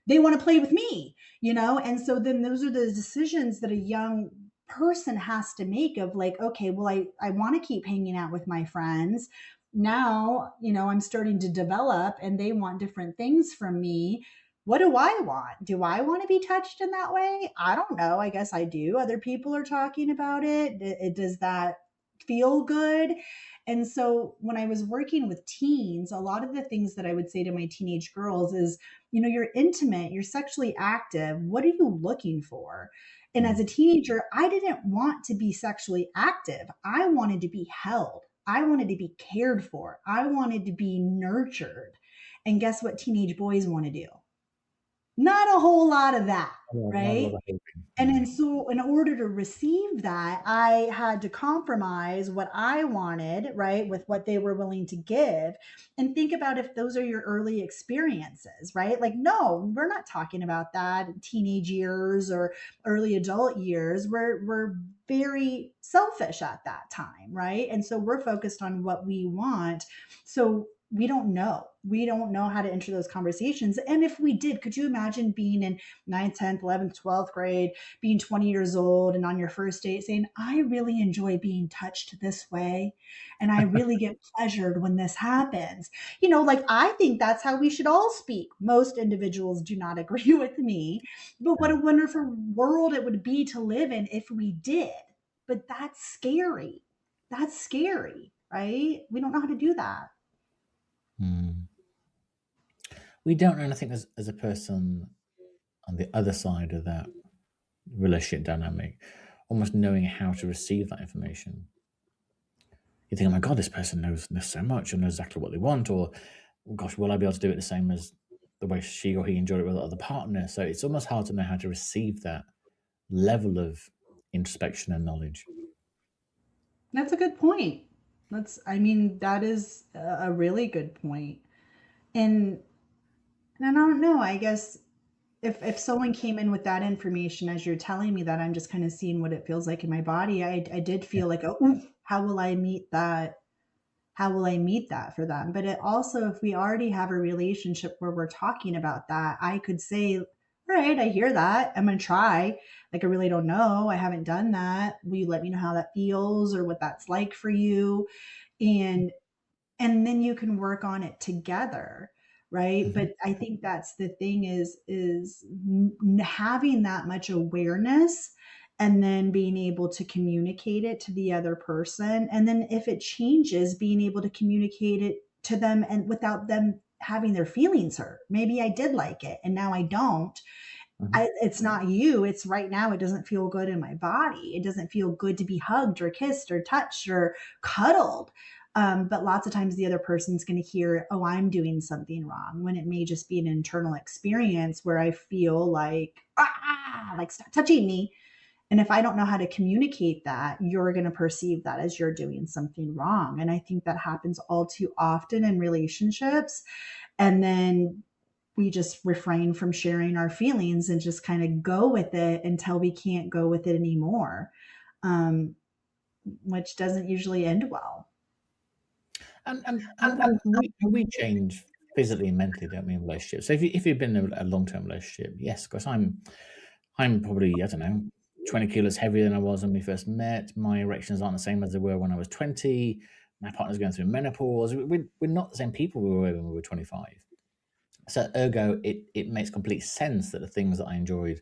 they want to play with me, And so then those are the decisions that a young person has to make, of like, okay, well, I want to keep hanging out with my friends. now, I'm starting to develop and they want different things from me. What do I want? Do I want to be touched in that way? I don't know. I guess I do. Other people are talking about it. Does that feel good? And so when I was working with teens, a lot of the things that I would say to my teenage girls is, you're intimate, you're sexually active. What are you looking for? And as a teenager, I didn't want to be sexually active. I wanted to be held. I wanted to be cared for. I wanted to be nurtured. And guess what teenage boys want to do? Not a whole lot of that, Not a lot right? of helping. And then so in order to receive that, I had to compromise what I wanted, right, with what they were willing to give. And think about if those are your early experiences, right? Like, no, we're not talking about that in teenage years or early adult years. We're very selfish at that time, right? And so we're focused on what we want. So we don't know. We don't know how to enter those conversations. And if we did, could you imagine being in 9th, 10th, 11th, 12th grade, being 20 years old and on your first date saying, I really enjoy being touched this way. And I really get pleasured when this happens. Like I think that's how we should all speak. Most individuals do not agree with me, but what a wonderful world it would be to live in if we did. But that's scary. That's scary, right? We don't know how to do that. We don't know, and I think as a person on the other side of that relationship dynamic, almost knowing how to receive that information. You think, oh my God, this person knows so much and knows exactly what they want, or gosh, will I be able to do it the same as the way she or he enjoyed it with other partner? So it's almost hard to know how to receive that level of introspection and knowledge. That's a good point. That is a really good point. And I don't know, I guess if someone came in with that information as you're telling me that, I'm just kind of seeing what it feels like in my body. I did feel like, oh, how will I meet that? How will I meet that for them? But it also, if we already have a relationship where we're talking about that, I could say, all right, I hear that. I'm going to try. Like, I really don't know. I haven't done that. Will you let me know how that feels or what that's like for you? And then you can work on it together, right? But I think that's the thing is having that much awareness and then being able to communicate it to the other person, and then if it changes, being able to communicate it to them and without them having their feelings hurt. Maybe I did like it and now I don't. It's not you. It's right now. It doesn't feel good in my body. It doesn't feel good to be hugged or kissed or touched or cuddled. But lots of times the other person's going to hear, oh, I'm doing something wrong, when it may just be an internal experience where I feel like, like stop touching me. And if I don't know how to communicate that, you're going to perceive that as you're doing something wrong. And I think that happens all too often in relationships. And then we just refrain from sharing our feelings and just kind of go with it until we can't go with it anymore, which doesn't usually end well. And we change physically and mentally, don't we, in relationships? So if you've been in a long-term relationship, yes, because I'm probably, I don't know, 20 kilos heavier than I was when we first met. My erections aren't the same as they were when I was 20. My partner's going through menopause. We're not the same people we were when we were 25. So ergo, it makes complete sense that the things that I enjoyed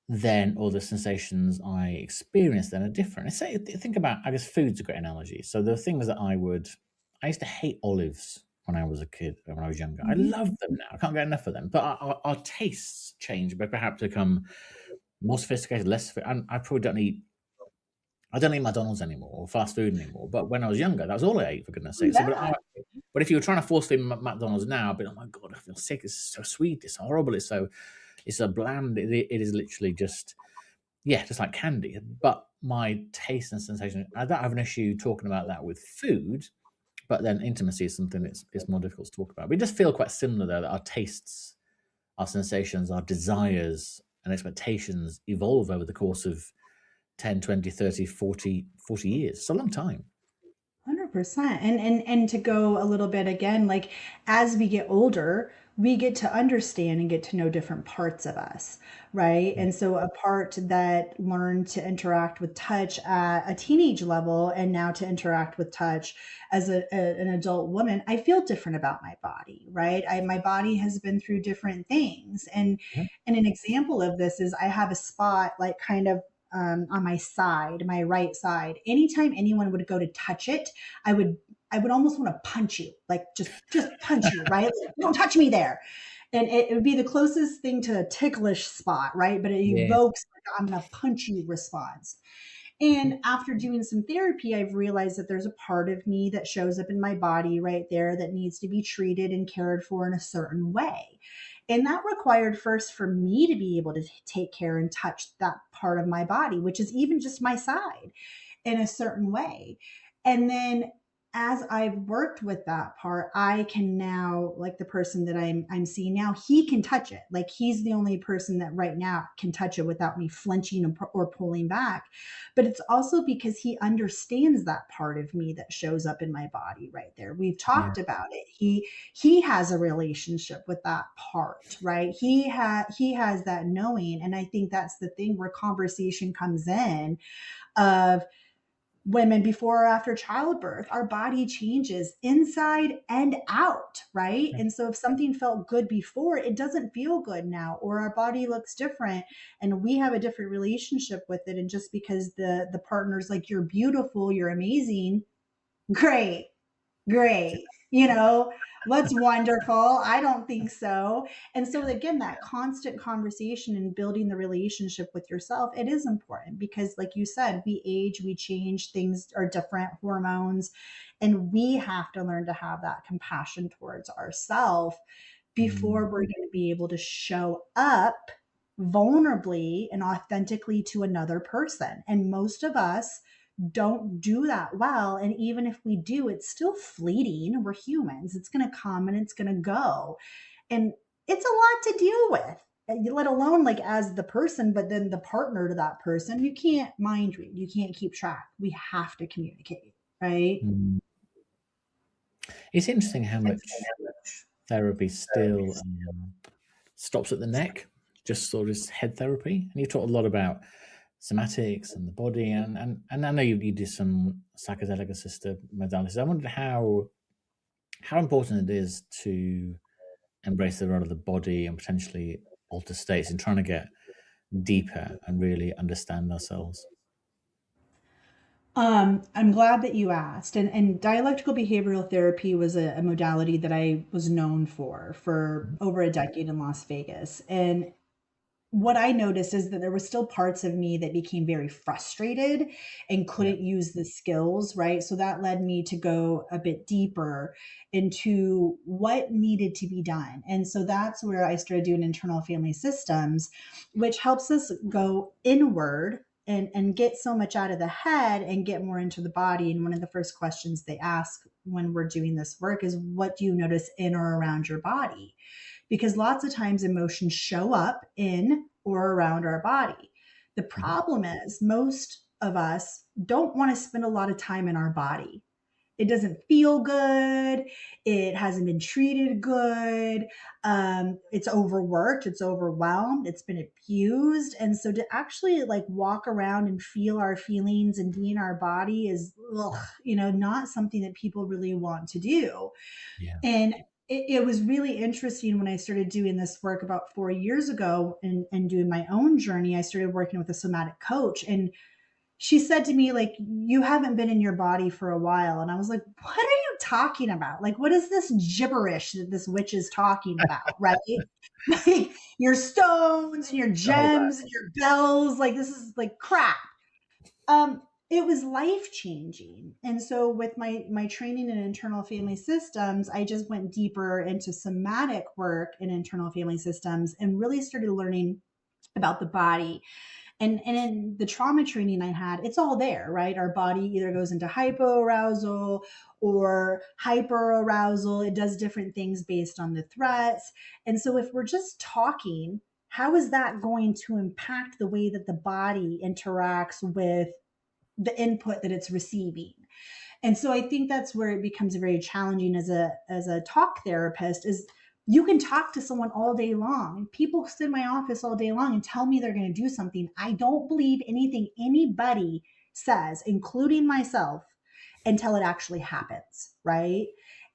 then, or the sensations I experienced then, are different. Think about, I guess food's a great analogy. So there are things that I used to hate olives when I was a kid, when I was younger. I love them now. I can't get enough of them. But our tastes change, but perhaps become more sophisticated, less sophisticated. I probably I don't eat McDonald's anymore or fast food anymore. But when I was younger, that was all I ate, for goodness sake. So, but if you were trying to force feed McDonald's now, I'd be like, oh my God, I feel sick. It's so sweet. It's horrible. It's so bland. It is literally just like candy. But my taste and sensation, I don't have an issue talking about that with food. But then intimacy is something that's more difficult to talk about. We just feel quite similar, though, that our tastes, our sensations, our desires and expectations evolve over the course of 10, 20, 30, 40 years. It's a long time. 100%. And to go a little bit again, like as we get older, we get to understand and get to know different parts of us, right? And so a part that learned to interact with touch at a teenage level and now to interact with touch as an adult woman, I feel different about my body, right? My body has been through different things. And an example of this is I have a spot like kind of on my side, my right side. Anytime anyone would go to touch it, I would I would almost want to punch you, like just punch you, right? Like, don't touch me there. And it would be the closest thing to a ticklish spot, right? But it Yeah. evokes like, I'm gonna punch you response. And after doing some therapy, I've realized that there's a part of me that shows up in my body right there that needs to be treated and cared for in a certain way. And that required first for me to be able to take care and touch that part of my body, which is even just my side in a certain way. And then as I've worked with that part, I can now, like the person that I'm seeing now, he can touch it. Like he's the only person that right now can touch it without me flinching or pulling back. But it's also because he understands that part of me that shows up in my body right there. We've Yeah. talked about it. He has a relationship with that part, right? He has that knowing. And I think that's the thing where conversation comes in of women before or after childbirth, our body changes inside and out, right? And so if something felt good before, it doesn't feel good now, or our body looks different and we have a different relationship with it. And just because the partner's like, you're beautiful, you're amazing, great, great. What's wonderful? I don't think so. And so again, that constant conversation and building the relationship with yourself, it is important because like you said, we age, we change, things are different, hormones, and we have to learn to have that compassion towards ourselves before Mm. we're going to be able to show up vulnerably and authentically to another person. And most of us don't do that well. And even if we do, it's still fleeting. We're humans. It's going to come and it's going to go. And it's a lot to deal with, let alone like as the person, but then the partner to that person. You can't mind read, you can't keep track. We have to communicate, right? Mm. It's interesting how much therapy still stops at the neck, just sort of head therapy. And you talk a lot about somatics and the body, and I know you did some psychedelic assisted modalities. I wondered how important it is to embrace the role of the body and potentially alter states in trying to get deeper and really understand ourselves. I'm glad that you asked. And dialectical behavioral therapy was a modality that I was known for over a decade in Las Vegas. And what I noticed is that there were still parts of me that became very frustrated and Yeah. couldn't use the skills, right? So that led me to go a bit deeper into what needed to be done. And so that's where I started doing internal family systems, which helps us go inward and get so much out of the head and get more into the body. And one of the first questions they ask when we're doing this work is, what do you notice in or around your body? Because lots of times emotions show up in or around our body. The Mhm. problem is most of us don't want to spend a lot of time in our body. It doesn't feel good. It hasn't been treated good. It's overworked. It's overwhelmed. It's been abused. And so to actually like walk around and feel our feelings and be in our body is, ugh, not something that people really want to do. Yeah. And it was really interesting when I started doing this work about 4 years ago and doing my own journey. I started working with a somatic coach, and she said to me, like, you haven't been in your body for a while. And I was like, what are you talking about? Like, what is this gibberish that this witch is talking about? Right? Like your stones and your Oh, right. gems and your bells. Like, this is like crap. um it was life changing. And so with my training in internal family systems, I just went deeper into somatic work in internal family systems and really started learning about the body. And in the trauma training I had, it's all there, right? Our body either goes into hypoarousal or hyperarousal. It does different things based on the threats. And so if we're just talking, how is that going to impact the way that the body interacts with the input that it's receiving? And so I think that's where it becomes very challenging as a talk therapist, is You can talk to someone all day long. People sit in my office all day long and tell me they're going to do something. I don't believe anything anybody says, including myself, until it actually happens, right?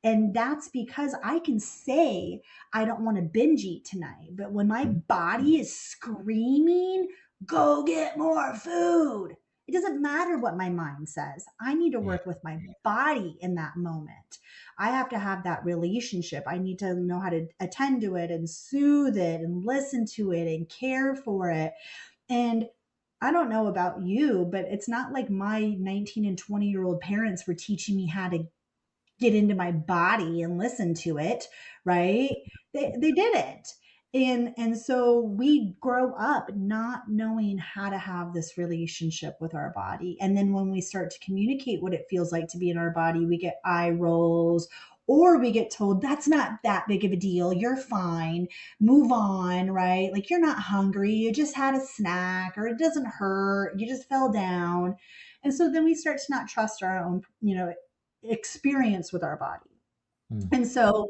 And that's because I can say, I don't want to binge eat tonight. But when my body is screaming, go get more food, it doesn't matter what my mind says. I need to work with my body in that moment. I have to have that relationship. I need to know how to attend to it and soothe it and listen to it and care for it. And I don't know about you, but it's not like my 19 and 20-year-old parents were teaching me how to get into my body and listen to it, right? They didn't. And so we grow up not knowing how to have this relationship with our body. And then when we start to communicate what it feels like to be in our body, we get eye rolls, or we get told that's not that big of a deal. You're fine. Move on, right? Like, you're not hungry. You just had a snack, or it doesn't hurt. You just fell down. And so then we start to not trust our own, experience with our body. And so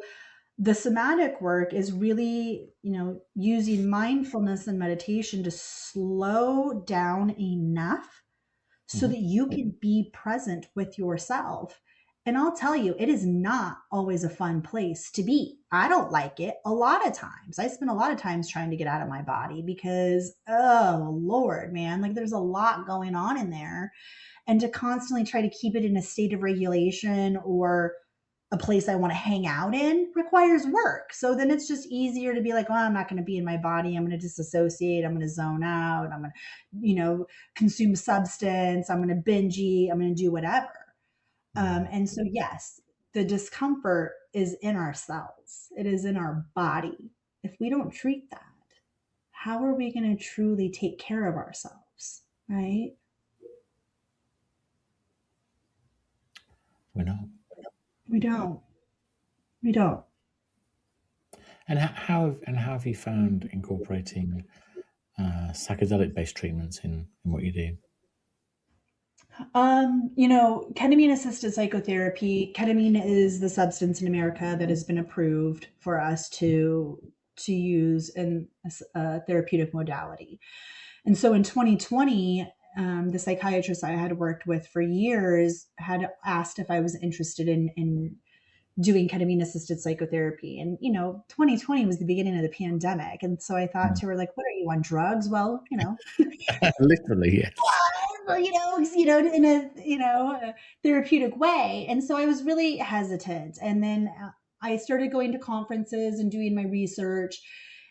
the somatic work is really, using mindfulness and meditation to slow down enough so that you can be present with yourself. And I'll tell you, it is not always a fun place to be. I don't like it a lot of times. I spend a lot of times trying to get out of my body because, oh Lord, man, like, there's a lot going on in there. And to constantly try to keep it in a state of regulation or a place I want to hang out in requires work. So then it's just easier to be like, well, I'm not going to be in my body. I'm going to disassociate. I'm going to zone out. I'm going to, consume substance. I'm going to binge eat. I'm going to do whatever. And so, yes, the discomfort is in ourselves. It is in our body. If we don't treat that, how are we going to truly take care of ourselves? Right? We're not. We don't. We don't. And how have you found incorporating psychedelic-based treatments in what you do? Ketamine-assisted psychotherapy. Ketamine is the substance in America that has been approved for us to use in a therapeutic modality. And so in 2020, the psychiatrist I had worked with for years had asked if I was interested in doing ketamine assisted psychotherapy. And, 2020 was the beginning of the pandemic. And so I thought to her, like, what are you, on drugs? Well, Literally, yes. in a therapeutic way. And so I was really hesitant. And then I started going to conferences and doing my research.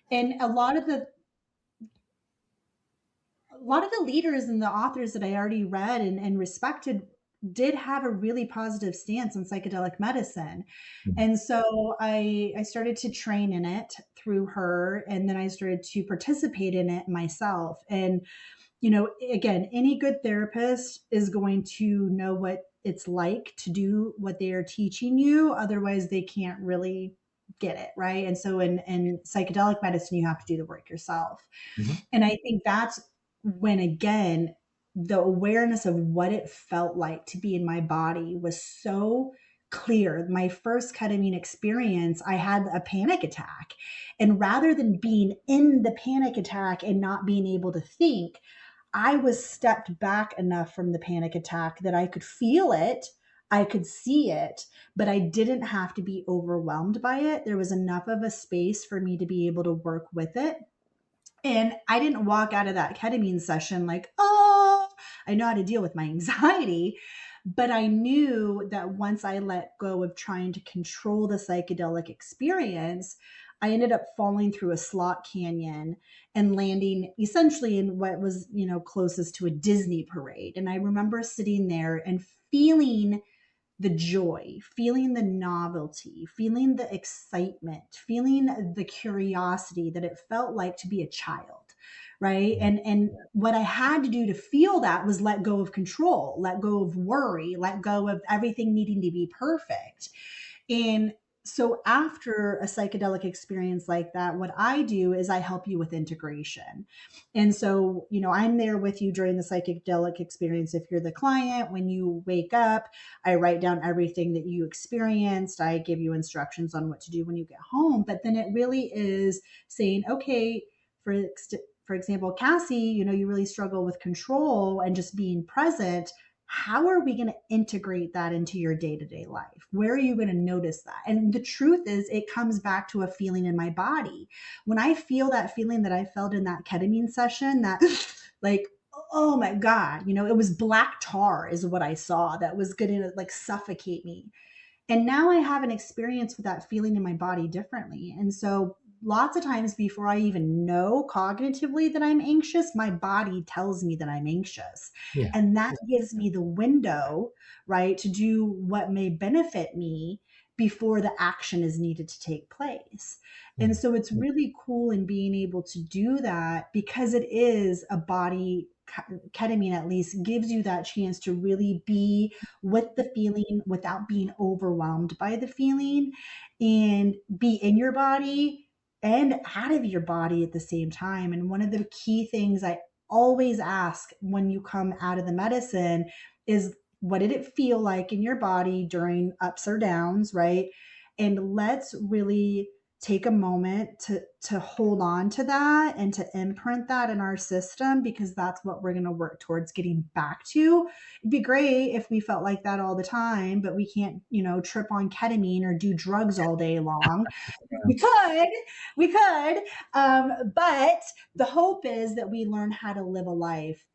And a lot of the leaders and the authors that I already read and respected did have a really positive stance on psychedelic medicine. And so I started to train in it through her, and then I started to participate in it myself. And, again, any good therapist is going to know what it's like to do what they are teaching you. Otherwise, they can't really get it, right? And so in psychedelic medicine, you have to do the work yourself. And I think that's when, again, the awareness of what it felt like to be in my body was so clear. My first ketamine experience, I had a panic attack. And rather than being in the panic attack and not being able to think, I was stepped back enough from the panic attack that I could feel it, I could see it, but I didn't have to be overwhelmed by it. There was enough of a space for me to be able to work with it. And I didn't walk out of that ketamine session like, oh, I know how to deal with my anxiety. But I knew that once I let go of trying to control the psychedelic experience, I ended up falling through a slot canyon and landing essentially in what was, closest to a Disney parade. And I remember sitting there and feeling the joy, feeling the novelty, feeling the excitement, feeling the curiosity that it felt like to be a child, right? And what I had to do to feel that was let go of control, let go of worry, let go of everything needing to be perfect. And So after a psychedelic experience like that, what I do is I help you with integration. And so, I'm there with you during the psychedelic experience. If you're the client, when you wake up, I write down everything that you experienced. I give you instructions on what to do when you get home. But then it really is saying, okay, for example, Cassie, you really struggle with control and just being present. How are we going to integrate that into your day-to-day life? Where are you going to notice that? And the truth is, it comes back to a feeling in my body. When I feel that feeling that I felt in that ketamine session, that like, oh my God, it was black tar is what I saw that was going to like suffocate me. And now I have an experience with that feeling in my body differently. And so lots of times before I even know cognitively that I'm anxious, my body tells me that I'm anxious. Yeah. And that gives me the window, right, to do what may benefit me before the action is needed to take place. And Mm. so it's really cool in being able to do that because it is a body. Ketamine at least gives you that chance to really be with the feeling without being overwhelmed by the feeling and be in your body and out of your body at the same time. And one of the key things I always ask when you come out of the medicine is, what did it feel like in your body during ups or downs, right? And let's really take a moment to hold on to that and to imprint that in our system, because that's what we're going to work towards getting back to. It'd be great if we felt like that all the time, but we can't, trip on ketamine or do drugs all day long. Yeah. We could, but the hope is that we learn how to live a life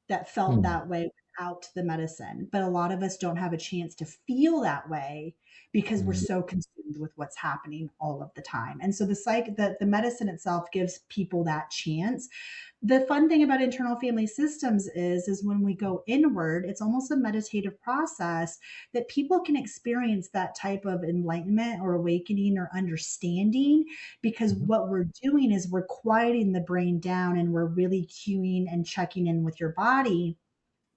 that felt Mm. that way without the medicine. But a lot of us don't have a chance to feel that way because we're Mm. so consumed with what's happening all of the time. And so the medicine itself gives people that chance. The fun thing about internal family systems is when we go inward, it's almost a meditative process that people can experience that type of enlightenment or awakening or understanding, because Mhm. what we're doing is we're quieting the brain down and we're really cueing and checking in with your body,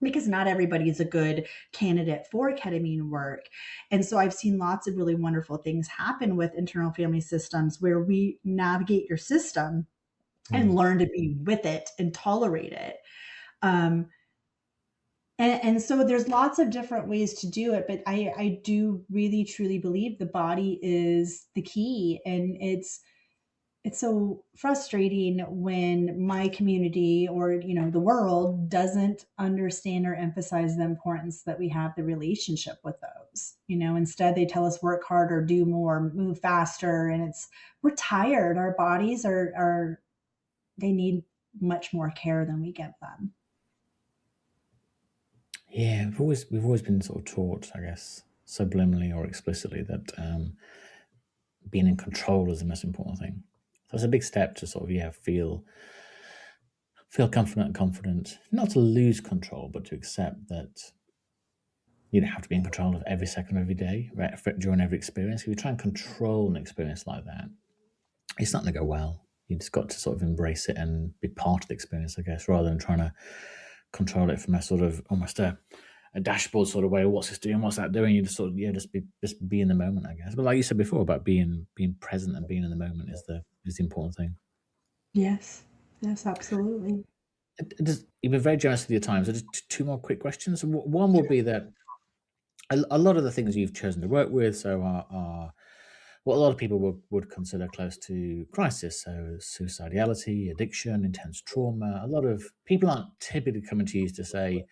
because not everybody is a good candidate for ketamine work. And so I've seen lots of really wonderful things happen with internal family systems where we navigate your system and Mm. learn to be with it and tolerate it. Um, and so there's lots of different ways to do it, but I do really truly believe the body is the key. And it's so frustrating when my community or the world doesn't understand or emphasize the importance that we have the relationship with those. Instead they tell us work harder, do more, move faster, and we're tired. Our bodies are they need much more care than we give them. Yeah, we've always been sort of taught, I guess, subliminally or explicitly, that being in control is the most important thing. So it's a big step to sort of feel confident, not to lose control, but to accept that you don't have to be in control of every second of every day, right, during every experience. If you try and control an experience like that, it's not going to go well. You just got to sort of embrace it and be part of the experience, I guess, rather than trying to control it from a sort of almost a dashboard sort of way. What's this doing? What's that doing? You just sort of just be in the moment, I guess. But like you said before about being present and being in the moment is the important thing. Yes. Yes, absolutely. You've been very generous with your time. So just two more quick questions. One would Sure. be that a lot of the things you've chosen to work with are what a lot of people would consider close to crisis. So suicidality, addiction, intense trauma. A lot of people aren't typically coming to you to say,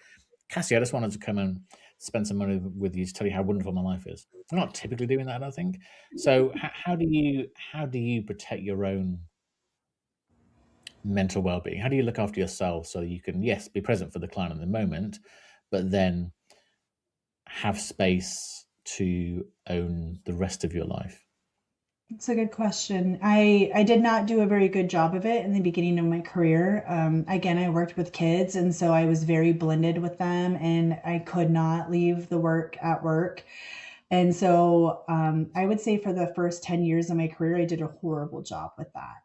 Cassie, I just wanted to come and spend some money with you to tell you how wonderful my life is. I'm not typically doing that, I don't think. So how do you protect your own mental well-being? How do you look after yourself so you can, yes, be present for the client in the moment, but then have space to own the rest of your life? It's a good question. I did not do a very good job of it in the beginning of my career. Again, I worked with kids, and so I was very blended with them, and I could not leave the work at work. And so I would say for the first 10 years of my career, I did a horrible job with that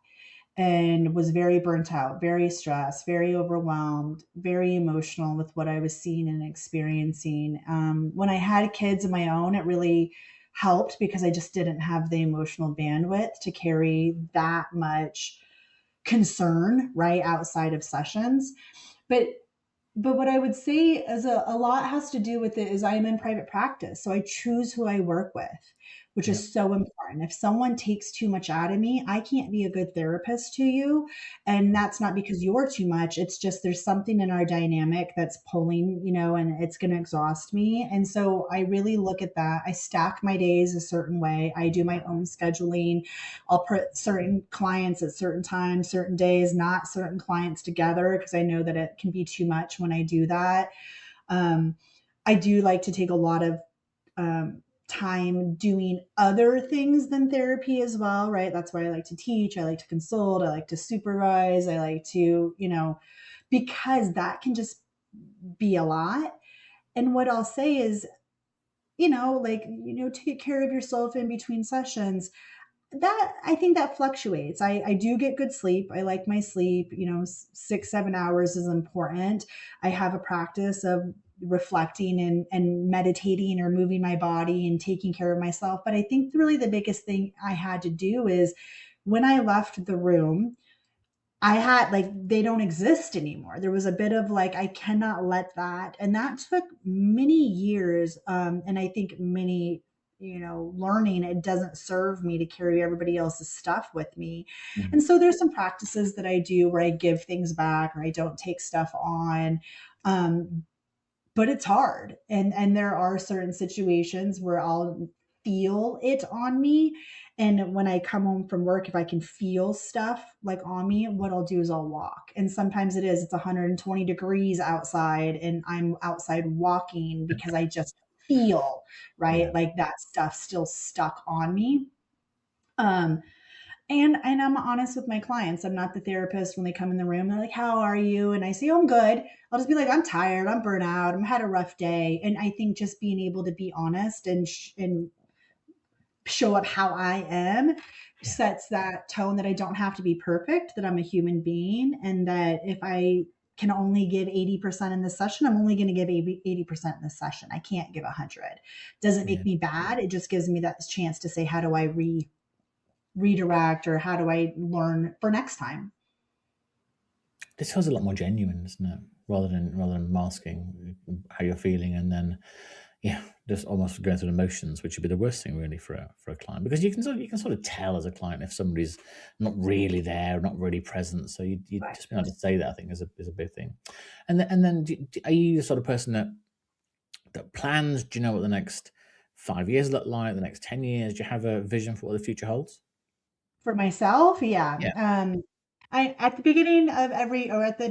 and was very burnt out, very stressed, very overwhelmed, very emotional with what I was seeing and experiencing. When I had kids of my own, it really helped because I just didn't have the emotional bandwidth to carry that much concern, right, outside of sessions. But what I would say is a lot has to do with it is I'm in private practice. So I choose who I work with, which Yeah. is so important. If someone takes too much out of me, I can't be a good therapist to you. And that's not because you're too much. It's just there's something in our dynamic that's pulling, and it's going to exhaust me. And so I really look at that. I stack my days a certain way. I do my own scheduling. I'll put certain clients at certain times, certain days, not certain clients together because I know that it can be too much when I do that. Um, I do like to take a lot of time doing other things than therapy as well, right? That's why I like to teach. I like to consult. I like to supervise. I like to, because that can just be a lot. And what I'll say is, take care of yourself in between sessions. That I think that fluctuates. I do get good sleep. I like my sleep. 6-7 hours is important. I have a practice of reflecting and meditating or moving my body and taking care of myself. But I think really the biggest thing I had to do is when I left the room, I had like they don't exist anymore. There was a bit of like I cannot let that, and that took many years. And I think many, learning it doesn't serve me to carry everybody else's stuff with me. Mhm. And so there's some practices that I do where I give things back or I don't take stuff on. Um, but it's hard, and there are certain situations where I'll feel it on me, and when I come home from work, if I can feel stuff like on me, what I'll do is I'll walk. And sometimes it's 120 degrees outside and I'm outside walking because I just feel Yeah. right like that stuff still stuck on me. um and I'm honest with my clients. I'm not the therapist when they come in the room. They're like, "How are you?" And I say, "Oh, I'm good." I'll just be like, "I'm tired. I'm burnt out. I've had a rough day." And I think just being able to be honest and show up how I am Yeah. sets that tone that I don't have to be perfect, that I'm a human being, and that if I can only give 80% in this session, I'm only going to give 80% in this session. I can't give 100. Doesn't Yeah. make me bad. It just gives me that chance to say, how do I redirect or how do I learn for next time? This feels a lot more genuine, doesn't it? Rather than masking how you're feeling and then, yeah, just almost going through the motions, which would be the worst thing really for a client, because you can sort of tell as a client if somebody's not really there, not really present. So you Right. just being able to say that, I think, is a big thing. And then are you the sort of person that plans? Do you know what the next 5 years look like? The next 10 years? Do you have a vision for what the future holds? For myself, yeah. Yeah. I at the beginning of every or at the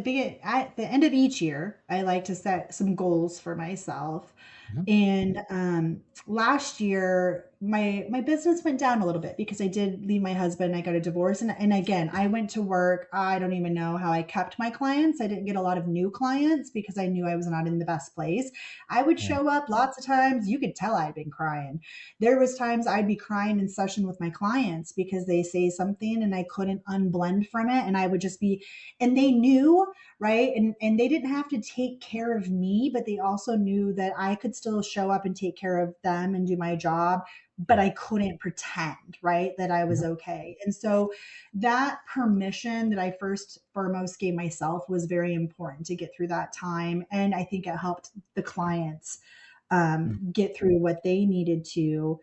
end of each year, I like to set some goals for myself. Mhm. And last year, my business went down a little bit because I did leave my husband. I got a divorce, and again, I went to work. I don't even know how I kept my clients. I didn't get a lot of new clients because I knew I was not in the best place. I would Yeah. show up lots of times. You could tell I'd been crying. There was times I'd be crying in session with my clients because they say something and I couldn't unblend from it, and I would just be, and they knew, right? And they didn't have to take care of me, but they also knew that I could still show up and take care of them and do my job, but I couldn't pretend, right, that I was Mhm. okay. And so that permission that I first foremost gave myself was very important to get through that time. And I think it helped the clients Mhm. get through what they needed to.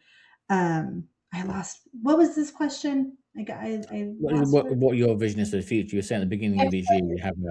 I lost, what was this question? I What is lost what it. what your vision is for the future? You were saying at the beginning of each year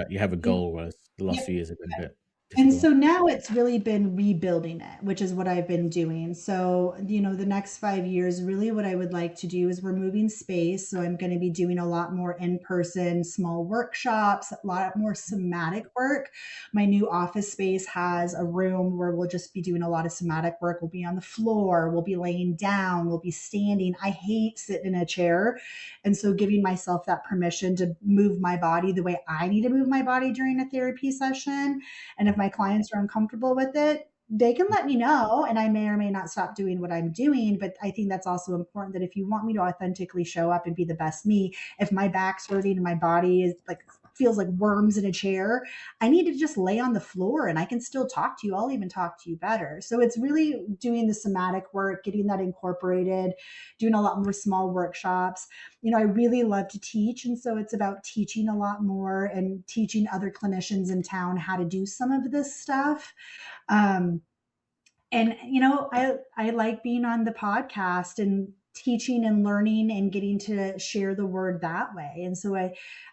you have a Yep. goal, whereas the last few years have been a bit And difficult. so now it's really been rebuilding it, which is what I've been doing. So, the next 5 years, really what I would like to do is we're moving space. So I'm going to be doing a lot more in person, small workshops, a lot more somatic work. My new office space has a room where we'll just be doing a lot of somatic work. We'll be on the floor, we'll be laying down, we'll be standing. I hate sitting in a chair. And so giving myself that permission to move my body the way I need to move my body during a therapy session, and if my clients are uncomfortable with it, they can let me know, and I may or may not stop doing what I'm doing. But I think that's also important that if you want me to authentically show up and be the best me, if my back's hurting and my body is like feels like worms in a chair. I need to just lay on the floor and I can still talk to you. I'll even talk to you better. So it's really doing the somatic work, getting that incorporated, doing a lot more small workshops. I really love to teach. And so it's about teaching a lot more and teaching other clinicians in town how to do some of this stuff. Um, and I like being on the podcast and teaching and learning and getting to share the word that way. And so I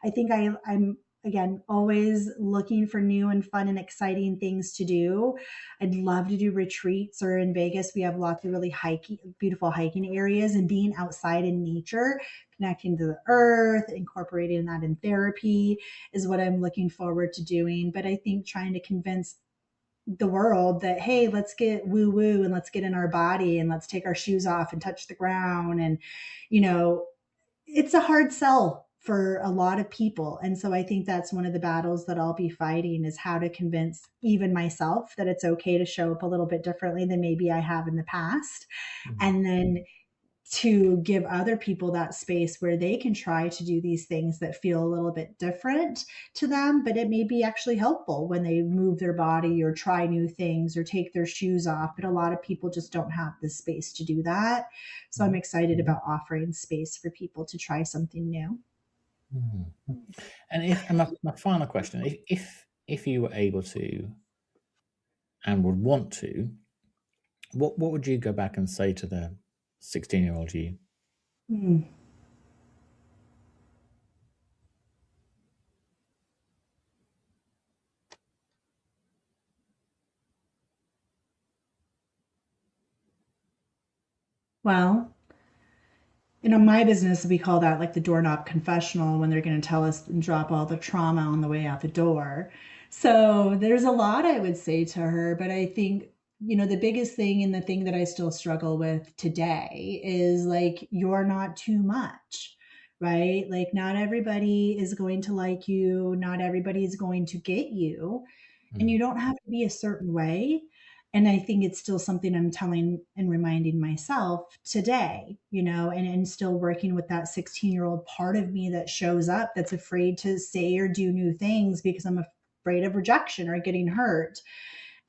think I'm again always looking for new and fun and exciting things to do. I'd love to do retreats, or in Vegas we have lots of really beautiful hiking areas, and being outside in nature, connecting to the earth, incorporating that in therapy is what I'm looking forward to doing. But I think trying to convince the world that, hey, let's get woo woo and let's get in our body and let's take our shoes off and touch the ground, and it's a hard sell for a lot of people. And so I think that's one of the battles that I'll be fighting, is how to convince even myself that it's okay to show up a little bit differently than maybe I have in the past. And then to give other people that space where they can try to do these things that feel a little bit different to them, but it may be actually helpful when they move their body or try new things or take their shoes off. But a lot of people just don't have the space to do that. So I'm excited about offering space for people to try something new. And my final question, if you were able to and would want to, what would you go back and say to the 16-year-old you? Well, my business, we call that like the doorknob confessional, when they're going to tell us and drop all the trauma on the way out the door. So there's a lot I would say to her, but I think, the biggest thing, and the thing that I still struggle with today, is like, you're not too much, right? Like, not everybody is going to like you. Not everybody is going to get you. And you don't have to be a certain way. And I think it's still something I'm telling and reminding myself today, and still working with that 16-year-old part of me that shows up, that's afraid to say or do new things because I'm afraid of rejection or getting hurt.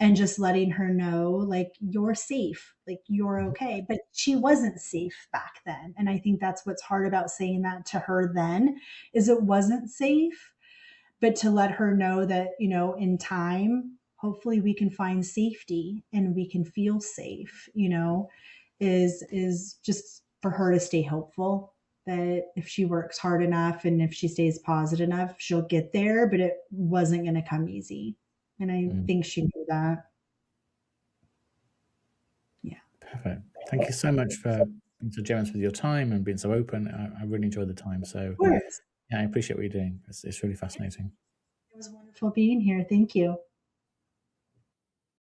And just letting her know, like, you're safe, like, you're okay. But she wasn't safe back then. And I think that's what's hard about saying that to her then, is it wasn't safe. But to let her know that, in time, hopefully we can find safety and we can feel safe, is just for her to stay hopeful, that if she works hard enough and if she stays positive enough, she'll get there. But it wasn't going to come easy. And I think she knew that. Yeah. Perfect. Thank you so much for being so generous with your time and being so open. I really enjoyed the time. So Of course. yeah, I appreciate what you're doing. It's really fascinating. It was wonderful being here. Thank you.